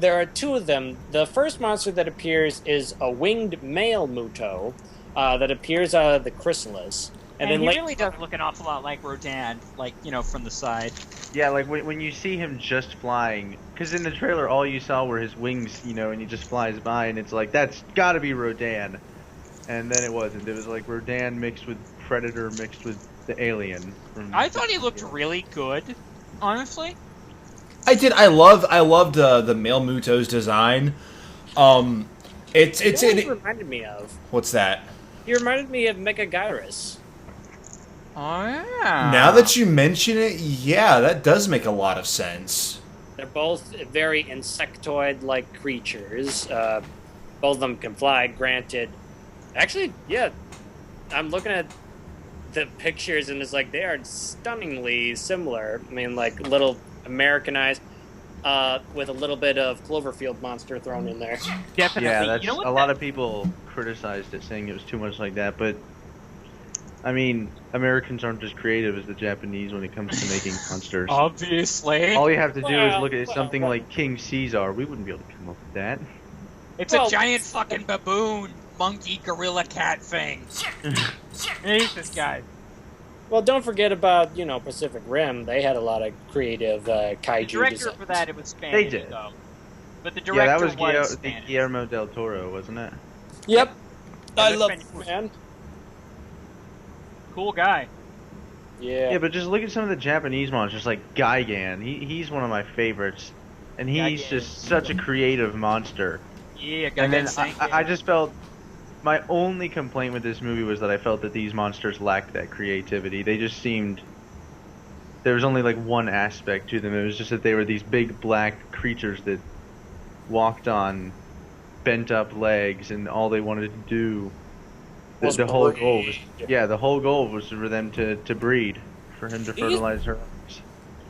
there are 2 of them. The first monster that appears is a winged male Muto that appears out of the chrysalis. And then he really does look an awful lot like Rodan, like, you know, from the side. Yeah, like when you see him just flying, because in the trailer all you saw were his wings, you know, and he just flies by, and it's like, that's gotta be Rodan. And then it wasn't. It was like Rodan mixed with Predator mixed with the alien. I thought he looked really good, honestly. I did. I loved the male Muto's design. It reminded me of. What's that? He reminded me of Megagyrus. Oh, yeah. Now that you mention it, yeah, that does make a lot of sense. They're both very insectoid-like creatures. Both of them can fly, granted. Actually, yeah, I'm looking at the pictures, and it's like, they are stunningly similar. I mean, like, little Americanized, with a little bit of Cloverfield monster thrown in there. Definitely. Yeah, that's, you know what a lot of people criticized it, saying it was too much like that, but I mean, Americans aren't as creative as the Japanese when it comes to making monsters. Obviously. All you have to do is look at something like King Caesar. We wouldn't be able to come up with that. It's a giant fucking baboon, monkey, gorilla, cat thing. Jesus, guys. Well, don't forget about, you know, Pacific Rim. They had a lot of creative kaiju The director designs. for that, it was Spanish, They did. though. But the director was Spanish. Guillermo del Toro, wasn't it? Yep. I the love Spanish it, man. Cool guy. Yeah. Yeah, but just look at some of the Japanese monsters, like Gigan. He's one of my favorites, and he's Gigan. just such a creative monster. Yeah, And then Gigan I just felt my only complaint with this movie was that I felt that these monsters lacked that creativity. They just seemed there was only like one aspect to them. It was just that they were these big black creatures that walked on bent up legs, and all they wanted to do. The whole goal was, the whole goal was for them to breed, for him to fertilize her eggs.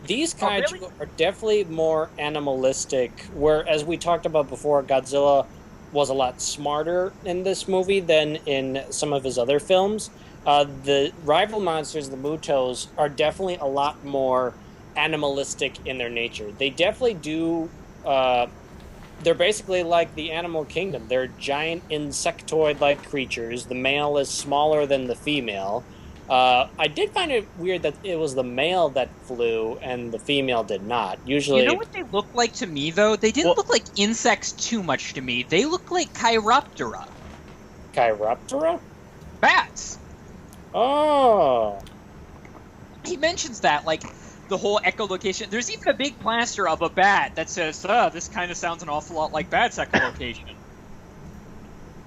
These kaiju are definitely more animalistic, where, as we talked about before, Godzilla was a lot smarter in this movie than in some of his other films. The rival monsters, the Mutos, are definitely a lot more animalistic in their nature. They definitely do... they're basically like the animal kingdom. They're giant insectoid-like creatures. The male is smaller than the female. I did find it weird that it was the male that flew and the female did not. Usually, you know what they look like to me, though? They didn't look like insects too much to me. They look like Chiroptera. Chiroptera? Bats. Oh. He mentions that, like, the whole echolocation. There's even a big plaster of a bat that says, this kind of sounds an awful lot like bat's echolocation.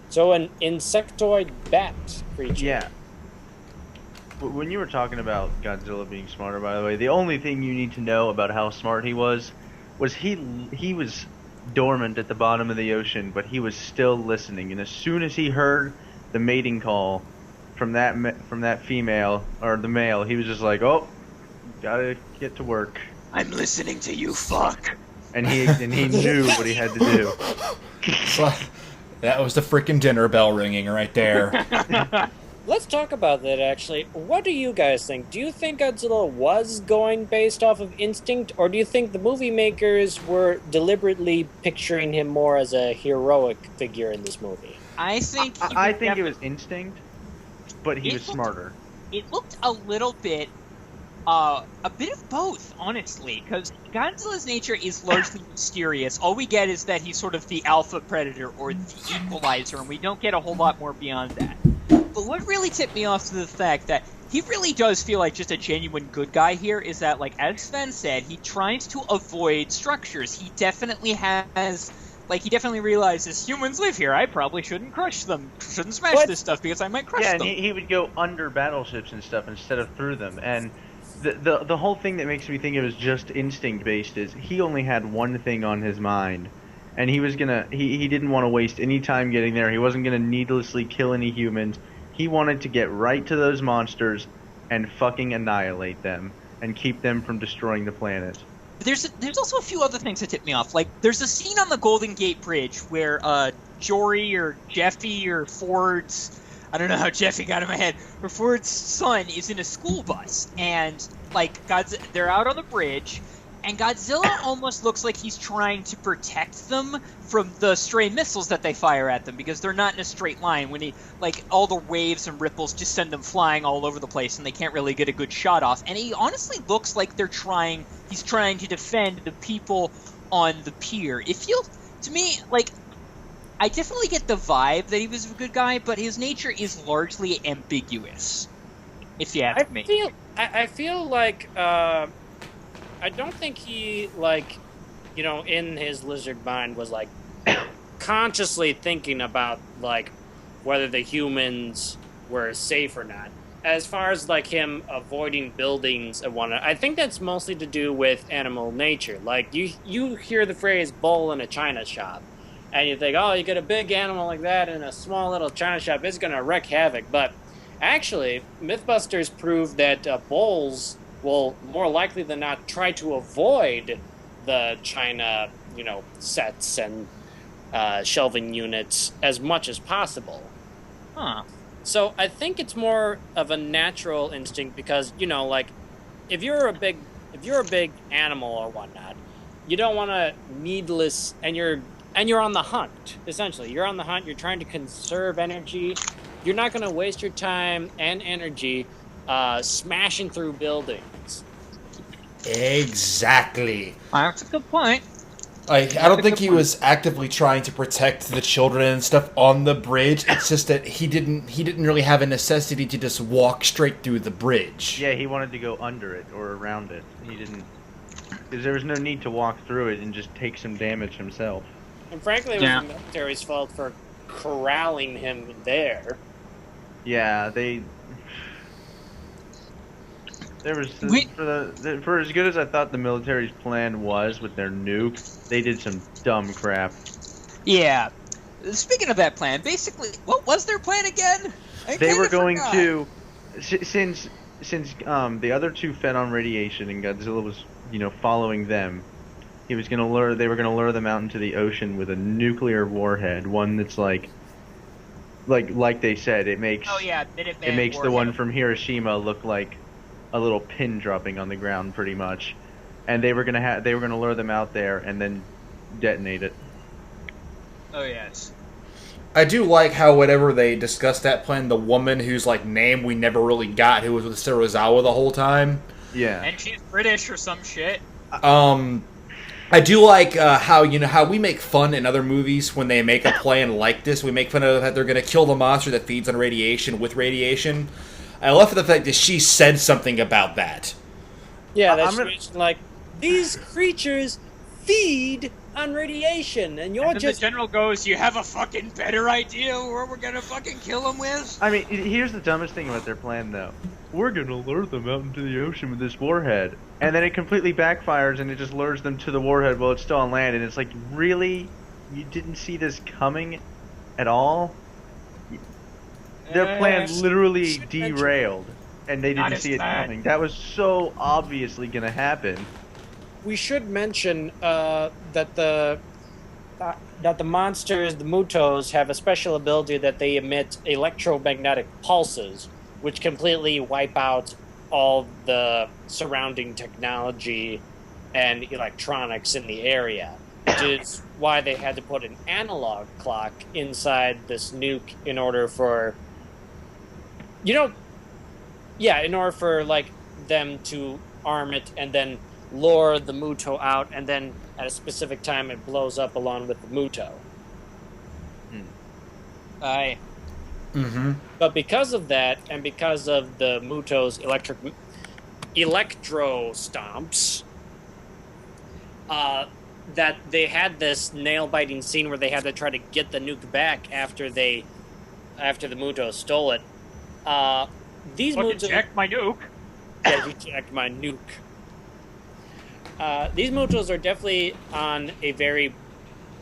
So an insectoid bat creature. Yeah. When you were talking about Godzilla being smarter, by the way, the only thing you need to know about how smart he was he was dormant at the bottom of the ocean, but he was still listening. And as soon as he heard the mating call from that female or the male, he was just like, "Oh, gotta get to work." I'm listening to you, fuck. And he knew what he had to do. That was the freaking dinner bell ringing right there. Let's talk about that, actually. What do you guys think? Do you think Godzilla was going based off of instinct, or do you think the movie makers were deliberately picturing him more as a heroic figure in this movie? I think I think it was instinct, but he was smarter. it looked a little bit, a bit of both, honestly, because Godzilla's nature is largely mysterious. All we get is that he's sort of the alpha predator or the equalizer, and we don't get a whole lot more beyond that. But what really tipped me off to the fact that he really does feel like just a genuine good guy here is that, like, as Sven said, he tries to avoid structures. He definitely has... Like, he definitely realizes humans live here. I probably shouldn't crush them. Shouldn't smash this stuff because I might crush them. Yeah, and he would go under battleships and stuff instead of through them. And the whole thing that makes me think it was just instinct-based is he only had one thing on his mind. And he was gonna... He didn't want to waste any time getting there. He wasn't gonna needlessly kill any humans. He wanted to get right to those monsters and fucking annihilate them. And keep them from destroying the planet. There's also a few other things that tip me off. Like, there's a scene on the Golden Gate Bridge where Jory or Jeffy or Ford's... I don't know how Jeffy got in my head. Or Ford's son is in a school bus. And, like, they're out on the bridge. And Godzilla almost looks like he's trying to protect them from the stray missiles that they fire at them, because they're not in a straight line. When all the waves and ripples just send them flying all over the place, and they can't really get a good shot off. And he honestly looks like he's trying to defend the people on the pier. It feels, to me, like, I definitely get the vibe that he was a good guy, but his nature is largely ambiguous, if you ask me. I feel like, I don't think he, like, you know, in his lizard mind was, like, consciously thinking about, like, whether the humans were safe or not. As far as, like, him avoiding buildings and whatnot, I think that's mostly to do with animal nature. Like, you hear the phrase bull in a china shop, and you think, oh, you get a big animal like that in a small little china shop, it's going to wreak havoc. But actually, Mythbusters proved that bulls will more likely than not try to avoid the china, you know, sets and shelving units as much as possible. Huh. So I think it's more of a natural instinct because, you know, like, if you're a big animal or whatnot, you don't want to needless, and you're on the hunt, essentially. You're on the hunt, you're trying to conserve energy. You're not going to waste your time and energy smashing through buildings. Exactly. That's a good point. I don't think he was actively trying to protect the children and stuff on the bridge. It's just that he didn't really have a necessity to just walk straight through the bridge. Yeah, he wanted to go under it or around it. He didn't, because there was no need to walk through it and just take some damage himself. And frankly, it was the military's fault for corralling him there. Yeah, for as good as I thought the military's plan was with their nuke, they did some dumb crap. Yeah. Speaking of that plan, basically, what was their plan again? They were going to, since the other two fed on radiation and Godzilla was, you know, following them, they were gonna lure them out into the ocean with a nuclear warhead, one that's like they said, it makes the one from Hiroshima look like a little pin dropping on the ground, pretty much. And they were gonna lure them out there and then detonate it. Oh yes. I do like how whenever they discussed that plan, the woman whose like name we never really got, who was with Serizawa the whole time. Yeah. And she's British or some shit. I do like how we make fun in other movies when they make a plan like this. We make fun of that they're going to kill the monster that feeds on radiation with radiation. I love the fact that she said something about that. Yeah, that's like, these creatures feed on radiation, and you're the general goes, you have a fucking better idea what we're gonna fucking kill them with? I mean, here's the dumbest thing about their plan, though. We're gonna lure them out into the ocean with this warhead. And then it completely backfires, and it just lures them to the warhead while it's still on land, and it's like, really? You didn't see this coming at all? Their plan literally derailed, and they didn't see it coming. That was so obviously gonna happen. We should mention that the monsters, the Mutos, have a special ability that they emit electromagnetic pulses, which completely wipe out all the surrounding technology and electronics in the area, which is why they had to put an analog clock inside this nuke in order for... You know, Yeah, in order for like them to arm it and then lure the Muto out, and then at a specific time it blows up along with the Muto. Aye. Mm-hmm. But because of that, and because of the Muto's electro stomps, that they had this nail-biting scene where they had to try to get the nuke back after the Muto stole it. These Fucking Mutos, check my nuke. yeah, you checked my nuke. These Mutos are definitely on a very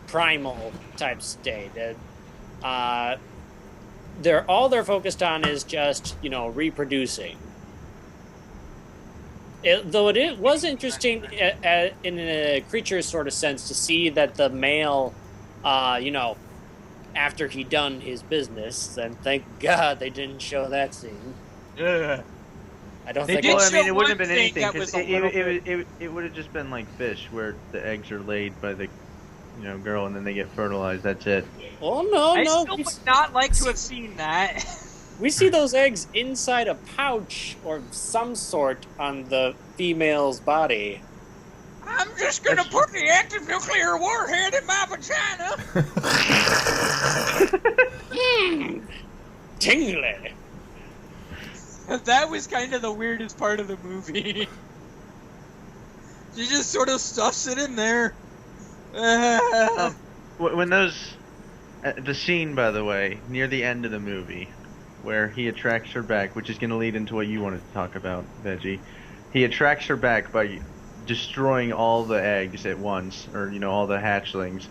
primal type state. They're focused on is just, reproducing. Though it was interesting in a creature sort of sense to see that the male, after he done his business, and thank God they didn't show that scene. Ugh. I don't They think. did Well, I show mean, it wouldn't have one been thing anything that because was a little bit- it would have just been like fish, where the eggs are laid by the, girl, and then they get fertilized. That's it. Oh no, I no! still would not like to have seen that. We see those eggs inside a pouch or some sort on the female's body. I'm just gonna put the active nuclear warhead in my vagina. Tingly. That was kind of the weirdest part of the movie. She just sort of stuffs it in there. When those, the scene, by the way, near the end of the movie, where he attracts her back, which is going to lead into what you wanted to talk about, Veggie. He attracts her back by destroying all the eggs at once, or all the hatchlings.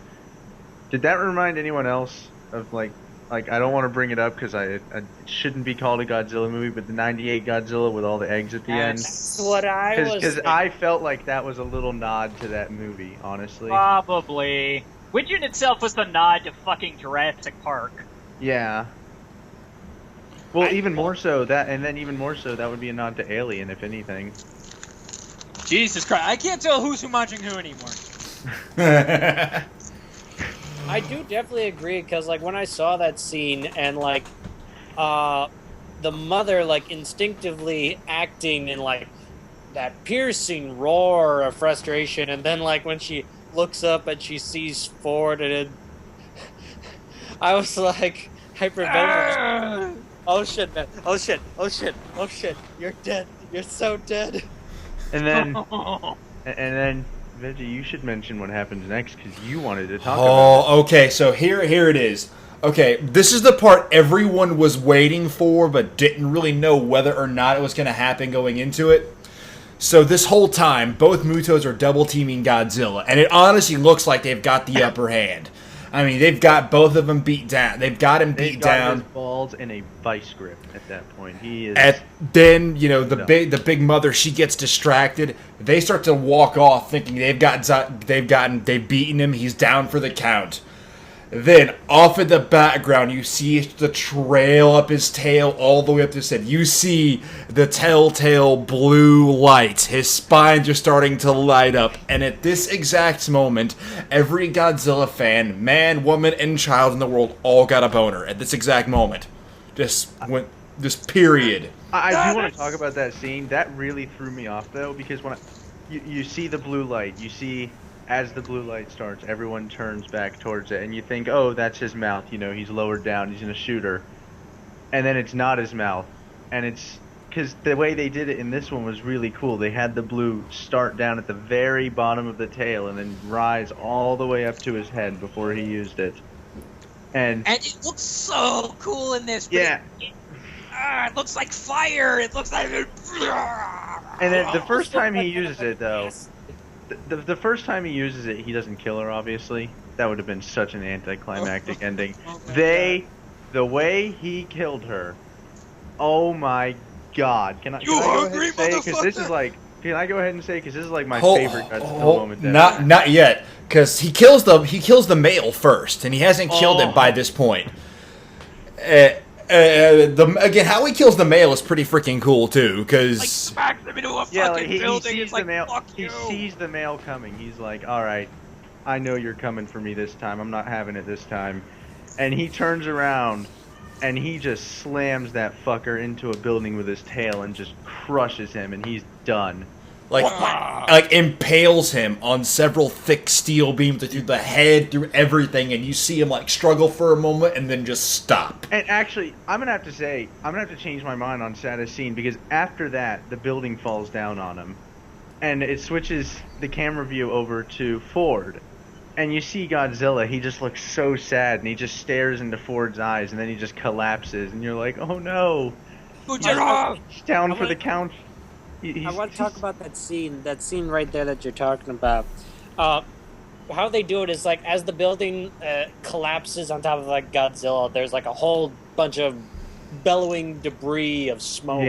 Did that remind anyone else of like I don't want to bring it up because it shouldn't be called a Godzilla movie, but the '98 Godzilla with all the eggs at the end? That's what I was. Because thinking. I felt like that was a little nod to that movie, honestly. Probably. Which in itself was the nod to fucking Jurassic Park. Yeah. Well, even more so that would be a nod to Alien, if anything. Jesus Christ, I can't tell who's watching who anymore. I do definitely agree because, when I saw that scene and the mother instinctively acting in that piercing roar of frustration, and then when she looks up and she sees Ford, and I was hyperventilating. Oh shit, man! Oh shit! Oh shit! Oh shit! You're dead! You're so dead! And then, Veggie, you should mention what happens next because you wanted to talk about it. Oh, okay. So here it is. Okay, this is the part everyone was waiting for, but didn't really know whether or not it was going to happen going into it. So this whole time, both Mutos are double teaming Godzilla, and it honestly looks like they've got the upper hand. I mean, they've got both of them beat down. They've got him beat down. His balls in a vice grip at that point. He is. Then the big mother, she gets distracted. They start to walk off, thinking they've beaten him. He's down for the count. Then off in the background, you see the trail up his tail all the way up to his head. You see the telltale blue light. His spines are starting to light up. And at this exact moment, every Godzilla fan, man, woman, and child in the world all got a boner at this exact moment. Just period. I do want to talk about that scene. That really threw me off, though, because when you see the blue light, you see... As the blue light starts, everyone turns back towards it, and you think, oh, that's his mouth, he's lowered down, he's gonna shoot her. And then it's not his mouth. And it's... Because the way they did it in this one was really cool. They had the blue start down at the very bottom of the tail, and then rise all the way up to his head before he used it. And it looks so cool in this. Yeah. It looks like fire! It looks like... And then the first time he uses it, though... The first time he uses it, he doesn't kill her, obviously. That would have been such an anticlimactic ending. The way he killed her, oh my god. Can I go ahead and say, because this is can I go ahead and say, because this is my favorite Godzilla moment ever. Not yet, because he kills the male first, and he hasn't killed it by this point. Again, how he kills the male is pretty freaking cool too, because smacks him into a fucking building. He sees the male coming. He's like, "All right, I know you're coming for me this time. I'm not having it this time." And he turns around, and he just slams that fucker into a building with his tail and just crushes him, and he's done. Like impales him on several thick steel beams through the head, through everything, and you see him like struggle for a moment and then just stop. And actually, I'm gonna have to change my mind on saddest scene, because after that, the building falls down on him, and it switches the camera view over to Ford, and you see Godzilla. He just looks so sad, and he just stares into Ford's eyes, and then he just collapses, and you're like, oh no, he's down for the count. I want to talk about that scene right there that you're talking about. How they do it is like as the building collapses on top of like Godzilla, there's like a whole bunch of bellowing debris of smoke.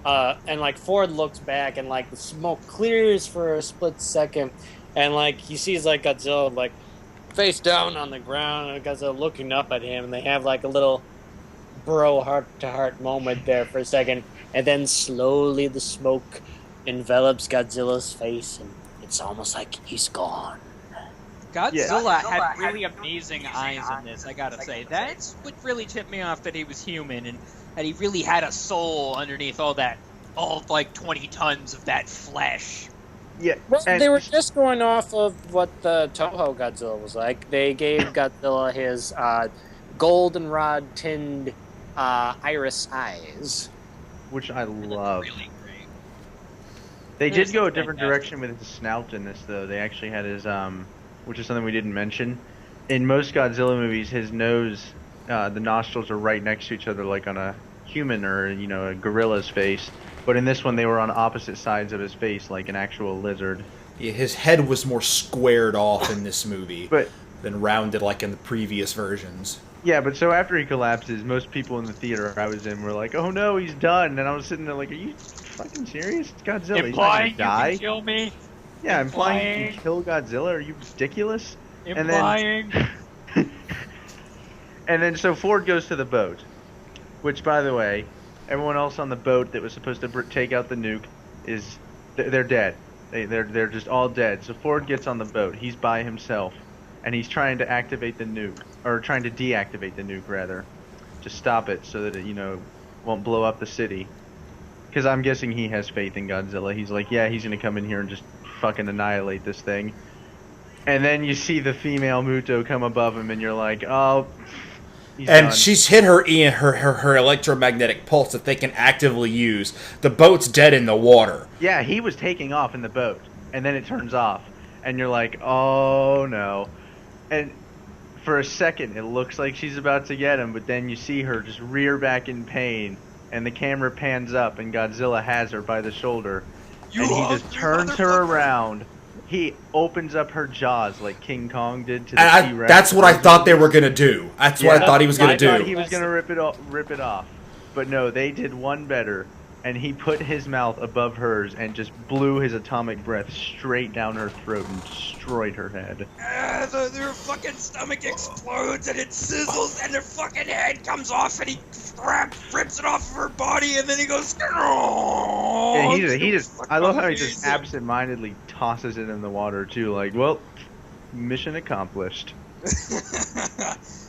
Yeah. And like Ford looks back and like the smoke clears for a split second, and like he sees like Godzilla like face down on the ground, and Godzilla looking up at him, and they have like a little bro heart-to-heart moment there for a second. And then slowly the smoke envelops Godzilla's face, and it's almost like he's gone. Godzilla had really amazing eyes in this, I gotta say. That's what really tipped me off, that he was human, and that he really had a soul underneath all 20 tons of that flesh. Yeah. Well, they were just going off of what the Toho Godzilla was like. They gave Godzilla his goldenrod-tinned iris eyes. Which I love. Really great. They did go a different direction with his snout in this, though. They actually had his, which is something we didn't mention. In most Godzilla movies, his nose, the nostrils are right next to each other, like on a human or, a gorilla's face. But in this one, they were on opposite sides of his face, like an actual lizard. Yeah, his head was more squared off in this movie than rounded like in the previous versions. Yeah, but so after he collapses, most people in the theater I was in were like, "Oh no, he's done!" And I was sitting there like, "Are you fucking serious? It's Godzilla. Implying he's not gonna die. You can kill me? Yeah, implying you can kill Godzilla? Are you ridiculous?" Implying. And then so Ford goes to the boat, which, by the way, everyone else on the boat that was supposed to take out the nuke they're dead. They're just all dead. So Ford gets on the boat. He's by himself. And he's trying to activate the nuke, or trying to deactivate the nuke, rather, to stop it so that it, won't blow up the city. Because I'm guessing he has faith in Godzilla. He's like, yeah, he's gonna come in here and just fucking annihilate this thing. And then you see the female Muto come above him, and you're like, oh, he's done. She's hit her electromagnetic pulse that they can actively use. The boat's dead in the water. Yeah, he was taking off in the boat, and then it turns off, and you're like, oh no. And for a second, it looks like she's about to get him, but then you see her just rear back in pain, and the camera pans up, and Godzilla has her by the shoulder, and he just turns her around. He opens up her jaws like King Kong did to the T-Rex. That's what I thought they were gonna do. That's what I thought he was gonna do. I thought he was gonna rip it off, but no, they did one better. And he put his mouth above hers and just blew his atomic breath straight down her throat and destroyed her head. Their fucking stomach explodes and it sizzles and their fucking head comes off and he rips it off of her body and then he goes. Yeah, he just. I love how he just absent-mindedly tosses it in the water too. Like, well, mission accomplished.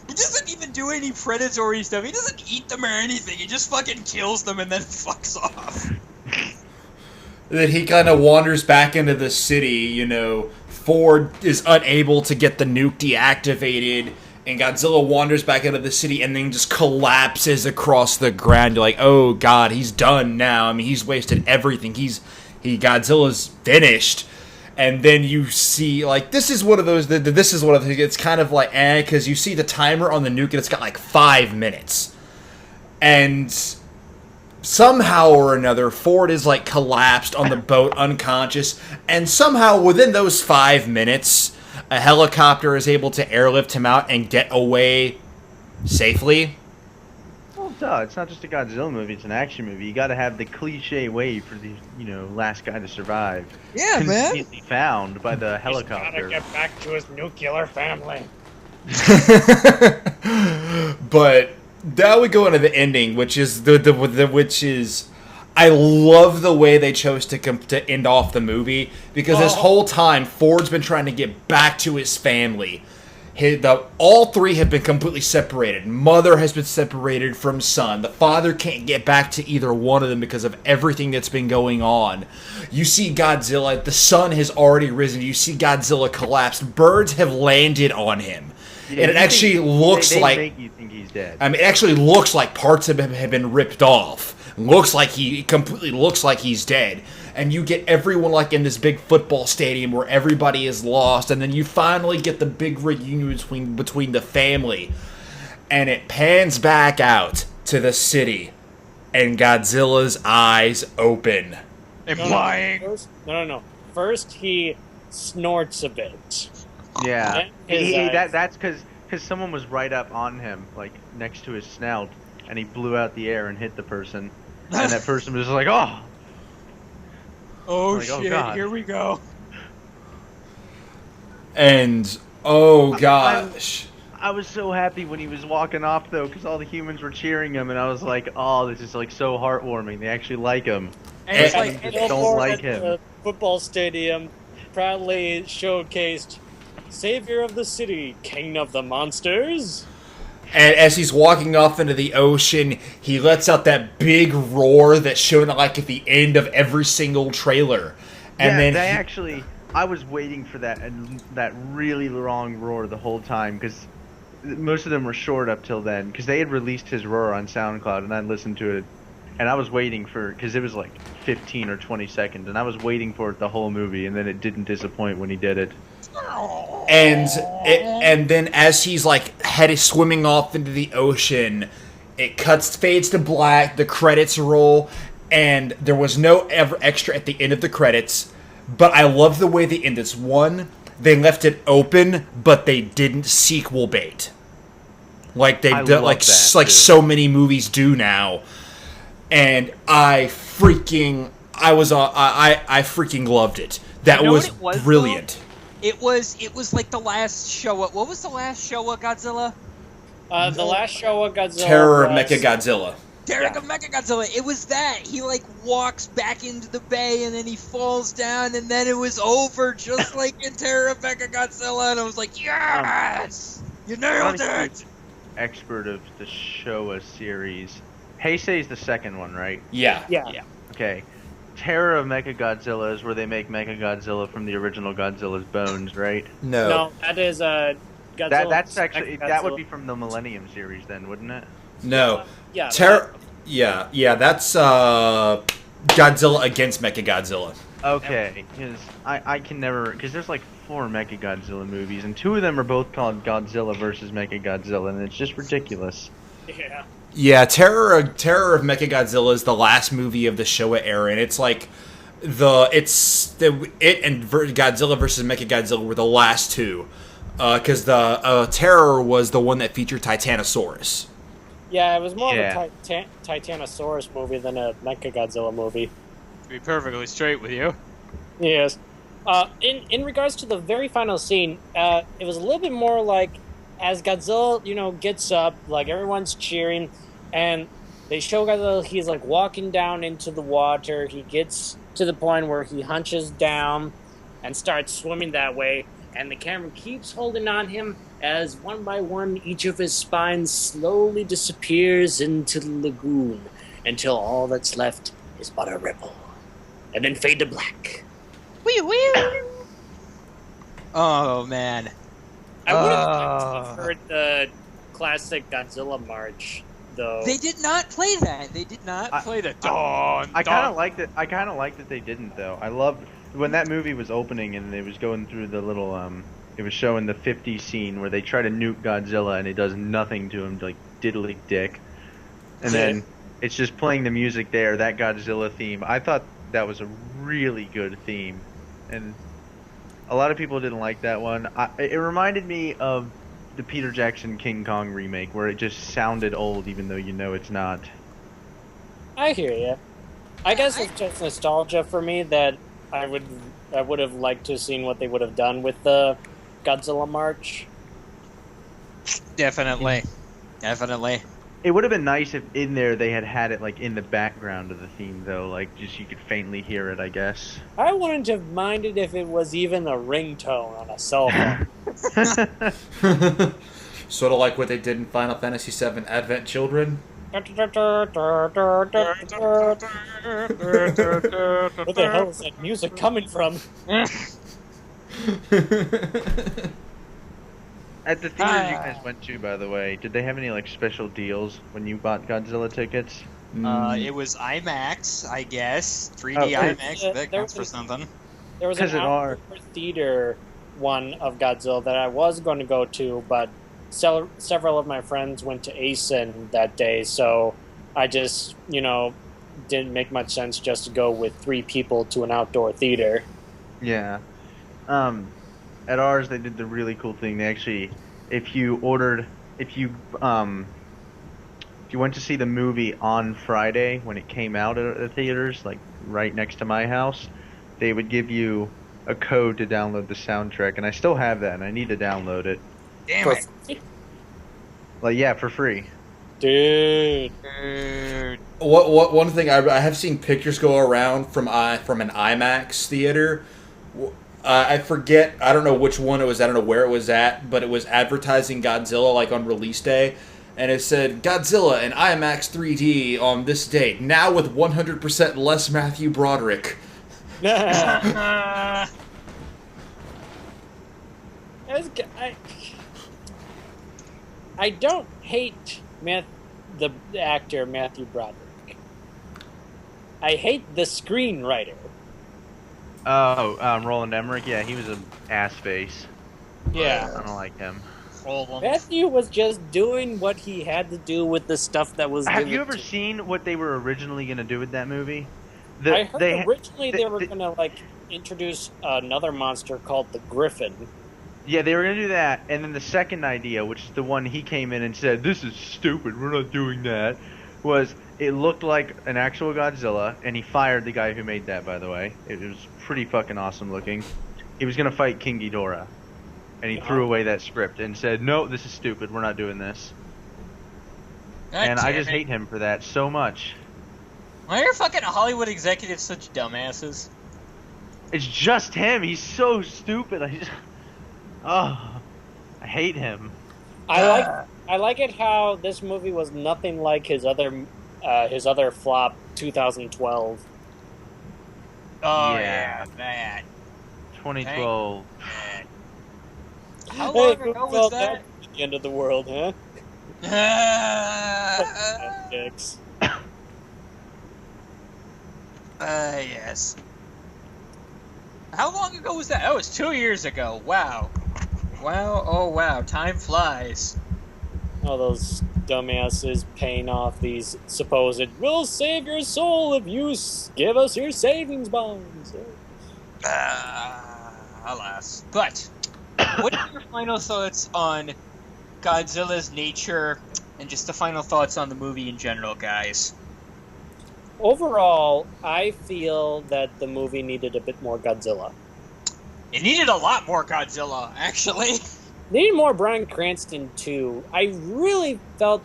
He doesn't even do any predatory stuff. He doesn't eat them or anything. He just fucking kills them and then fucks off. Then he kind of wanders back into the city, Ford is unable to get the nuke deactivated, and Godzilla wanders back into the city and then just collapses across the ground. You're like, oh god, he's done now. I mean, he's wasted everything. Godzilla's finished. And then you see, like, this is one of those, it's kind of like, because you see the timer on the nuke and it's got like 5 minutes. And somehow or another, Ford is like collapsed on the boat, unconscious, and somehow within those 5 minutes, a helicopter is able to airlift him out and get away safely. Well, duh, it's not just a Godzilla movie, it's an action movie. You gotta have the cliche way for the, last guy to survive. Yeah, man. Conveniently found by the helicopter. He's gotta get back to his nuclear family. But now we go into the ending, which is I love the way they chose to end off the movie, because this whole time Ford's been trying to get back to his family. All three have been completely separated. Mother has been separated from son. The father can't get back to either one of them because of everything that's been going on. You see Godzilla, the sun has already risen. You see Godzilla collapse. Birds have landed on him. Yeah, and it actually looks they like... make you think he's dead. I mean, it actually looks like parts of him have been ripped off. It completely looks like he's dead. And you get everyone like in this big football stadium where everybody is lost, and then you finally get the big reunion between the family. And it pans back out to the city, and Godzilla's eyes open. Implying. No. First, he snorts a bit. Yeah, His eyes. that's because someone was right up on him, like next to his snout, and he blew out the air and hit the person, and that person was like, "Oh, Oh like, oh, shit! God. Here we go." And, oh gosh. I was so happy when he was walking off though, because all the humans were cheering him, and I was like, "Oh, this is like so heartwarming. They actually like him." And it's And- like, just Billboard don't like at him. The football stadium proudly showcased Savior of the City, King of the Monsters. And as he's walking off into the ocean, he lets out that big roar that's shown like at the end of every single trailer. And Yeah, then they actually. I was waiting for that really long roar the whole time, because most of them were short up till then, because they had released his roar on SoundCloud, and I listened to it, and I was waiting for, because it was like 15 or 20 seconds, and I was waiting for it the whole movie, and then it didn't disappoint when he did it. and then as he's like headed swimming off into the ocean, it fades to black, the credits roll, and there was no ever extra at the end of the credits. But I love the way they end this. One, they left it open, but they didn't sequel bait, like they've done, love that, like too. so many movies do now. And I freaking loved it. That You know was what it was, brilliant. it was like the last Showa. What was the last Showa Godzilla? The last show of Godzilla. Terror of was- Mechagodzilla. Derek of Mechagodzilla. It was that. He like walks back into the bay and then he falls down and then it was over, just like in Terror of Mechagodzilla. And I was like, yes, you nailed it. Expert of the Showa series. Heisei's the second one, right? Yeah. Yeah. Okay. Terror of Mechagodzilla is where they make Mechagodzilla from the original Godzilla's bones, right? No, that is Godzilla. That's actually that would Mechagodzilla. be from the Millennium series then, wouldn't it? No. Yeah. Yeah, that's Godzilla against Mechagodzilla. Okay, because I can never, because there's like 4 Mechagodzilla movies, and 2 of them are both called Godzilla versus Mechagodzilla, and it's just ridiculous. Yeah. Yeah, Terror of Mechagodzilla is the last movie of the Showa era, and it's like it and Godzilla versus Mechagodzilla were the last two, because the Terror was the one that featured Titanosaurus. Yeah, it was more Yeah. of a Titanosaurus movie than a Mechagodzilla movie. To be perfectly straight with you. Yes. In regards to the very final scene, it was a little bit more like as Godzilla, gets up, like everyone's cheering, and they show Godzilla. He's like walking down into the water. He gets to the point where he hunches down and starts swimming that way, and the camera keeps holding on him as one by one each of his spines slowly disappears into the lagoon until all that's left is but a ripple, and then fade to black. Oh man. I would have liked to have heard the classic Godzilla march, though. They did not play that. They did not play the dawn. I kind of liked it. I kind of liked that they didn't though. I loved when that movie was opening and it was going through the little it was showing the 50 scene where they try to nuke Godzilla and it does nothing to him, like diddly dick. And then it's just playing the music there, that Godzilla theme. I thought that was a really good theme, and a lot of people didn't like that one. It reminded me of the Peter Jackson King Kong remake, where it just sounded old, even though it's not. I hear you. I guess it's just nostalgia for me that I would have liked to have seen what they would have done with the Godzilla march. Definitely. It would have been nice if in there they had it like in the background of the theme though, like just you could faintly hear it, I guess. I wouldn't have minded if it was even a ringtone on a cell phone. Sort of like what they did in Final Fantasy VII Advent Children. What the hell is that music coming from? At the theater you guys went to, by the way, did they have any like special deals when you bought Godzilla tickets? It was IMAX, I guess. 3D IMAX. Yeah, That counts for something. There was an outdoor theater one of Godzilla that I was going to go to, but several of my friends went to ASIN that day, so I just, didn't make much sense just to go with 3 people to an outdoor theater. Yeah. At ours, they did the really cool thing. They actually, if you went to see the movie on Friday when it came out at the theaters, like right next to my house, they would give you a code to download the soundtrack, and I still have that, and I need to download it. Damn it. Like, yeah, for free. Dude. What one thing I have seen pictures go around from an IMAX theater. I forget. I don't know which one it was. I don't know where it was at, but it was advertising Godzilla like on release day, and it said Godzilla in IMAX 3D on this date, now with 100% less Matthew Broderick. I don't hate the actor Matthew Broderick. I hate the screenwriter. Oh, Roland Emmerich? Yeah, he was an ass face. Yeah. I don't like him. Matthew was just doing what he had to do with the stuff that was Have you ever seen what they were originally going to do with that movie? I heard originally they were going to, introduce another monster called the Griffin. Yeah, they were going to do that, and then the second idea, which is the one he came in and said, "This is stupid, we're not doing that," was it looked like an actual Godzilla, and he fired the guy who made that, by the way. It was pretty fucking awesome looking. He was going to fight King Ghidorah, and he threw away that script and said, "No, this is stupid, we're not doing this." And I just hate him for that so much. Why are fucking Hollywood executives such dumbasses? It's just him, he's so stupid. I hate him. I like it how this movie was nothing like his other flop 2012. Oh yeah, that 2012. How long ago was that? The end of the world, huh? Dicks. Yes. How long ago was that? That was 2 years ago. Wow. Wow, oh wow, time flies. All those dumbasses paying off these supposed, "We'll save your soul if you give us your savings bonds." Alas. But, what are your final thoughts on Godzilla's nature, and just the final thoughts on the movie in general, guys? Overall, I feel that the movie needed a bit more Godzilla. It needed a lot more Godzilla, actually. Needed more Bryan Cranston, too. I really felt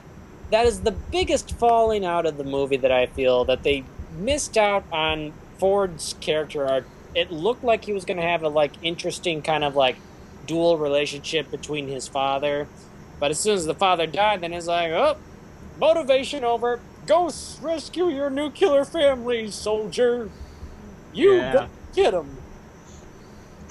that is the biggest falling out of the movie that I feel, that they missed out on Ford's character arc. It looked like he was going to have a, interesting kind of, dual relationship between his father. But as soon as the father died, then it's like, oh, motivation over. Go rescue your nuclear family, soldier. You go get him.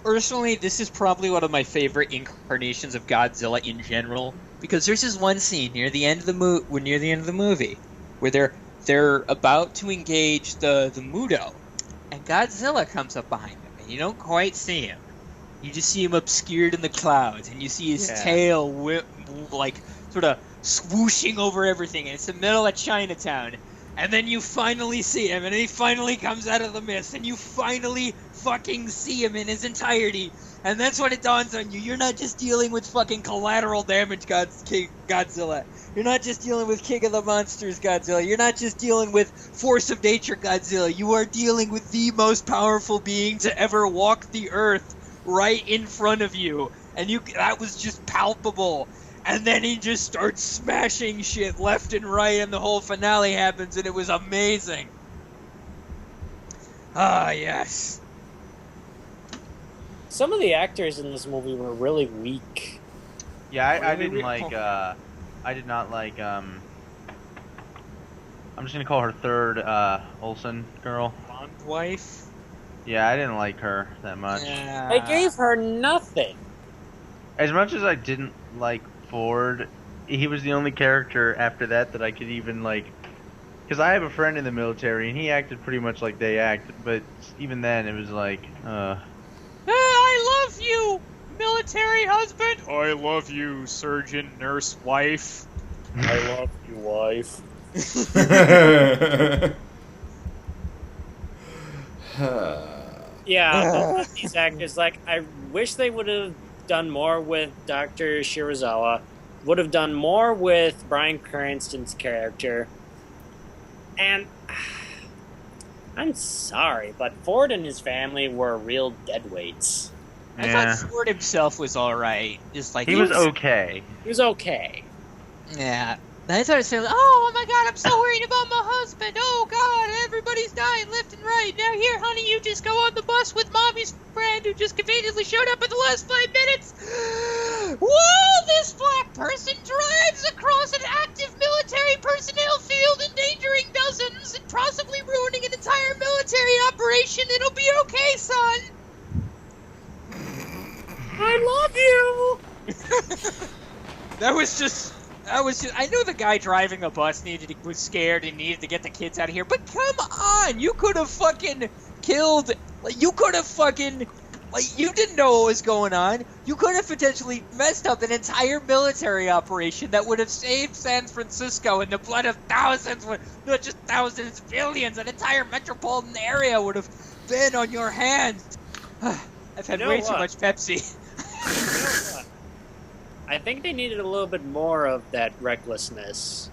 Personally, this is probably one of my favorite incarnations of Godzilla in general, because there's this one scene near the end of the movie where they're about to engage the Muto, and Godzilla comes up behind them, and you don't quite see him. You just see him obscured in the clouds, and you see his tail sort of swooshing over everything, and it's the middle of Chinatown. And then you finally see him, and he finally comes out of the mist, and you finally fucking see him in his entirety. And that's when it dawns on you. You're not just dealing with fucking collateral damage Godzilla. You're not just dealing with King of the Monsters Godzilla. You're not just dealing with Force of Nature Godzilla. You are dealing with the most powerful being to ever walk the earth right in front of you. And that was just palpable. And then he just starts smashing shit left and right, and the whole finale happens, and it was amazing. Ah, yes. Some of the actors in this movie were really weak. Yeah, I Really? didn't like. I did not like. I'm just gonna call her third Olsen girl. Bond wife? Yeah, I didn't like her that much. Yeah. They gave her nothing. As much as I didn't like Ford, he was the only character after that I could even like. Because I have a friend in the military, and he acted pretty much like they act, but even then, it was like, I love you, military husband. I love you, surgeon nurse wife. I love you, wife. Yeah, these actors, like, I wish they would have done more with Dr. Shirazawa, would have done more with Bryan Cranston's character, and I'm sorry, but Ford and his family were real deadweights. I yeah. thought Ford himself was alright. Just like He was okay. He was okay. Yeah. I started saying, oh my god, I'm so worried about my husband. Oh god, everybody's dying left and right. Now here, honey, you just go on the bus with mommy's friend who just conveniently showed up in the last 5 minutes. Whoa, this black person drives across an active military personnel field, endangering dozens and possibly ruining an entire military operation. It'll be okay, son. I love you! That was just, I know the guy driving the bus was scared and needed to get the kids out of here, but come on, you could have fucking killed, you didn't know what was going on. You could have potentially messed up an entire military operation that would have saved San Francisco in the blood of thousands, not just thousands, billions, an entire metropolitan area would have been on your hands. I've had way too much Pepsi. You know what? I think they needed a little bit more of that recklessness.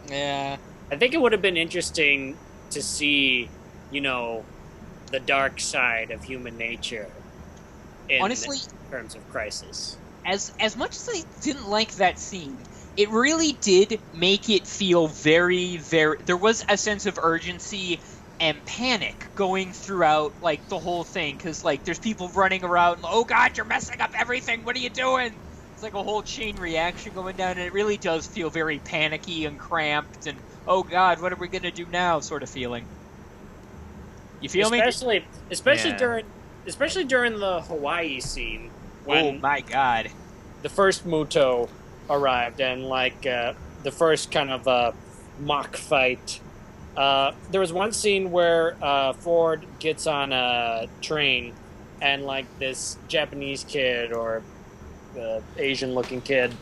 Yeah. I think it would have been interesting to see, the dark side of human nature in Honestly, terms of crisis. As much as I didn't like that scene, it really did make it feel very, very... There was a sense of urgency and panic going throughout, the whole thing. Because, there's people running around, oh god, you're messing up everything, what are you doing? It's like a whole chain reaction going down, and it really does feel very panicky and cramped, and, oh god, what are we gonna do now, sort of feeling. You feel me? Especially Yeah. during the Hawaii scene. When Oh my god. the first Muto arrived, and, the first kind of mock fight. There was one scene where Ford gets on a train, and this Japanese kid or Asian-looking kid.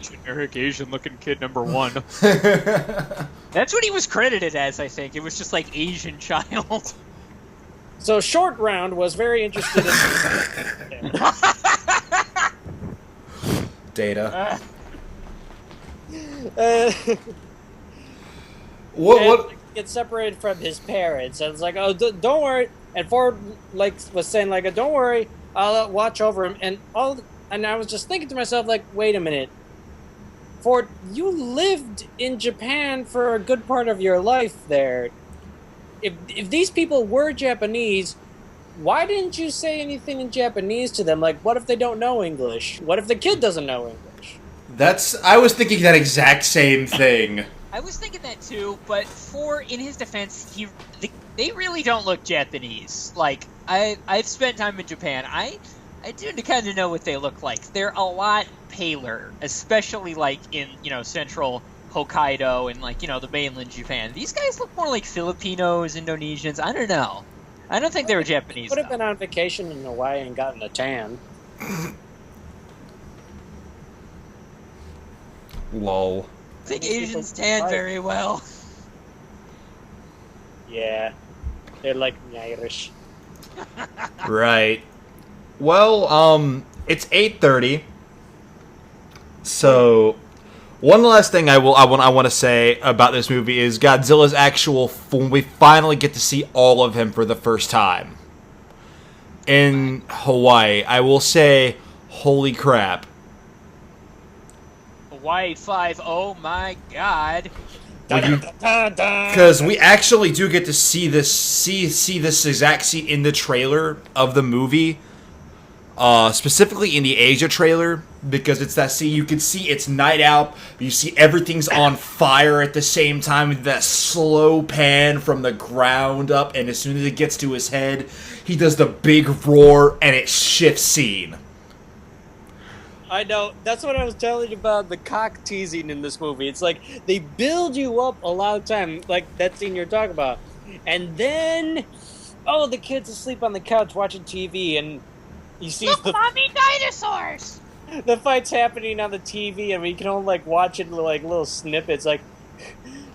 Generic Asian-looking kid number 1. That's what he was credited as, I think. It was just Asian child. So Short Round was very interested in... Data. And, What? get separated from his parents, and it's like, oh, don't worry. And Ford was saying don't worry, I'll watch over him. And I was just thinking to myself, wait a minute, Ford, you lived in Japan for a good part of your life there. If these people were Japanese, why didn't you say anything in Japanese to them? What if they don't know English? What if the kid doesn't know English? I was thinking that exact same thing. I was thinking that too, but in his defense, they really don't look Japanese. I've spent time in Japan. I do kind of know what they look like. They're a lot paler, especially in central Hokkaido and the mainland Japan. These guys look more like Filipinos, Indonesians. I don't know. I don't think they were Japanese. Would have been on vacation in Hawaii and gotten a tan. Lol. I think Asians tan very well. Yeah, they're like Irish. Right. Well, it's 8:30. So, one last thing I want to say about this movie is Godzilla's actual form. We finally get to see all of him for the first time in Hawaii. I will say, holy crap! Y5. Oh my god. Because we actually do get to see this exact scene in the trailer of the movie, specifically in the Asia trailer, because it's that scene you can see it's night out, but you see everything's on fire at the same time with that slow pan from the ground up, and as soon as it gets to his head, he does the big roar and it shifts scene. I know. That's what I was telling you about the cock teasing in this movie. It's like they build you up a lot of time, like that scene you're talking about. And then, oh, the kid's asleep on the couch watching TV, and he sees Mommy dinosaurs! the fight's happening on the TV, and we can only like watch it like little snippets, like,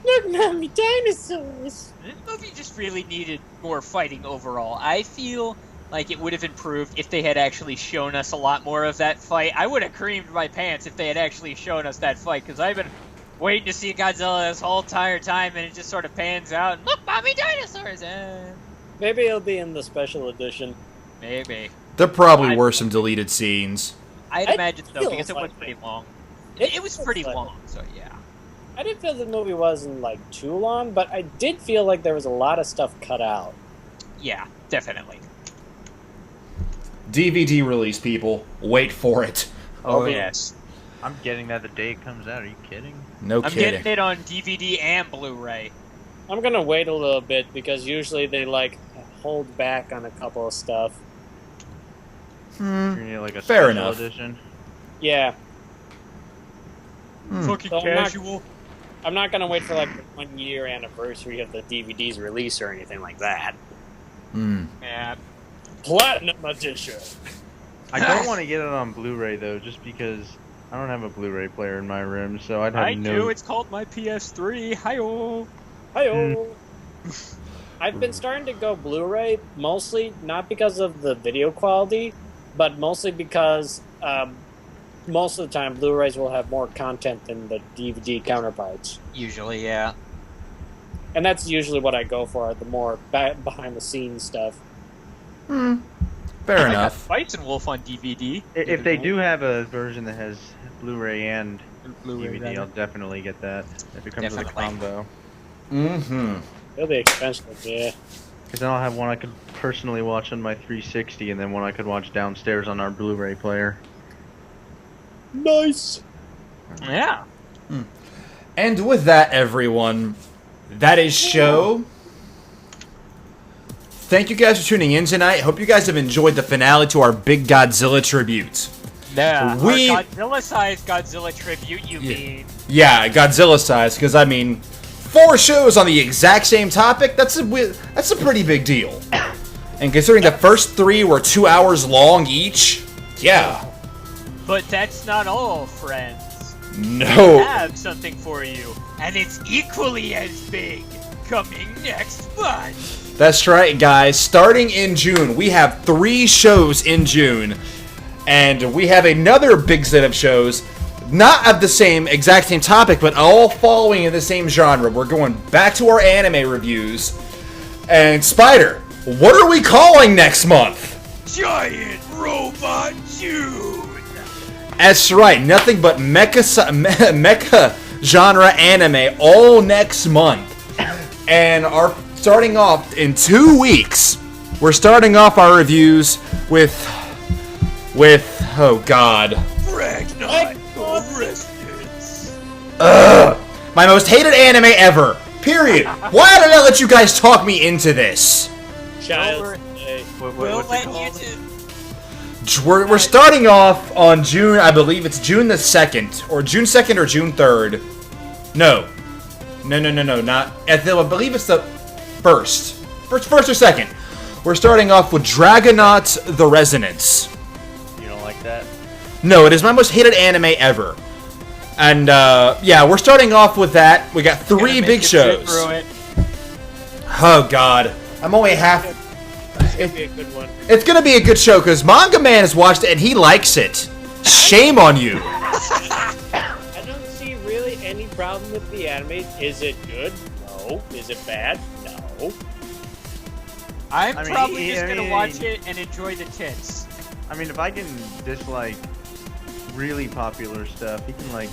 look, mommy dinosaurs. This movie just really needed more fighting overall. I feel like it would have improved if they had actually shown us a lot more of that fight. I would have creamed my pants if they had actually shown us that fight, because I've been waiting to see Godzilla this whole entire time, and it just sort of pans out. And, look, mommy dinosaurs! Maybe it'll be in the special edition. Maybe. There probably were some deleted scenes. I'd imagine so, feel because it was like pretty long. It It was feels pretty like long, so yeah. I didn't feel the movie wasn't like too long, but I did feel like there was a lot of stuff cut out. Yeah, definitely. DVD release, people. Wait for it. Oh, yes. I'm getting that the day it comes out. Are you kidding? No I'm kidding. getting it on DVD and Blu-ray. I'm gonna wait a little bit because usually they like hold back on a couple of stuff. You're gonna get like a Fair special enough. edition. Yeah, Fucking So I'm not- casual. I'm not gonna wait for like the 1 year anniversary of the DVD's release or anything like that. Yeah. Platinum edition. I don't want to get it on Blu-ray though, just because I don't have a Blu-ray player in my room, so I'd have I no. do. It's called my PS3. Hi-oh. Hi-oh. I've been starting to go Blu-ray mostly not because of the video quality, but mostly because most of the time Blu-rays will have more content than the DVD counterparts. Usually, yeah. And that's usually what I go for, the more behind-the-scenes stuff. Fair enough. Bison Wolf on DVD. If they do have a version that has Blu-ray and Blu-ray, DVD, I'll definitely get that. If it comes with a Definitely. combo. Mm-hmm. It'll be expensive, yeah. Because then I'll have one I could personally watch on my 360, and then one I could watch downstairs on our Blu-ray player. Nice! Yeah. And with that, everyone, that is show. Thank you guys for tuning in tonight. Hope you guys have enjoyed the finale to our big Godzilla tribute. Yeah. We- Our Godzilla-sized Godzilla tribute, you mean? Yeah, Godzilla size, because I mean, 4 shows on the exact same topic, that's a pretty big deal. And considering the first 3 were 2 hours long each, yeah. But that's not all, friends. I No. have something for you, and it's equally as big. Coming next month. That's right, guys. Starting in June, we have 3 shows in June. And we have another big set of shows, not of the exact same topic, but all following in the same genre. We're going back to our anime reviews. And Spider, what are we calling next month? Giant Robot June. That's right, nothing but mecha genre anime all next month. And starting off in 2 weeks, we're starting off our reviews with oh god. Ragnar Resistance. My most hated anime ever. Period. Why did I let you guys talk me into this? Child's Play. We'll What's it let called? you We're starting off on June, I believe it's June the 2nd, or June 2nd or June 3rd. No, not, I believe it's the first or 2nd. We're starting off with Dragonaut The Resonance. You don't like that? No, it is my most hated anime ever. And, yeah, we're starting off with that. We got 3 big shows. Oh, God. I'm only half... It'll be a good one. It's gonna be a good show, because MangaMan has watched it, and he likes it. Shame on you. I don't see really any problem with the anime. Is it good? No. Is it bad? No. I'm I mean, probably I just gonna mean- watch it and enjoy the tits. I mean, if I can dislike really popular stuff, he can like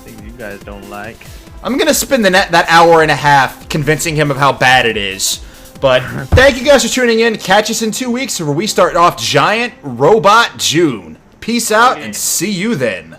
Things you guys don't like. I'm gonna spend that hour and a half convincing him of how bad it is. But thank you guys for tuning in. Catch us in 2 weeks where we start off Giant Robot June. Peace out and see you then.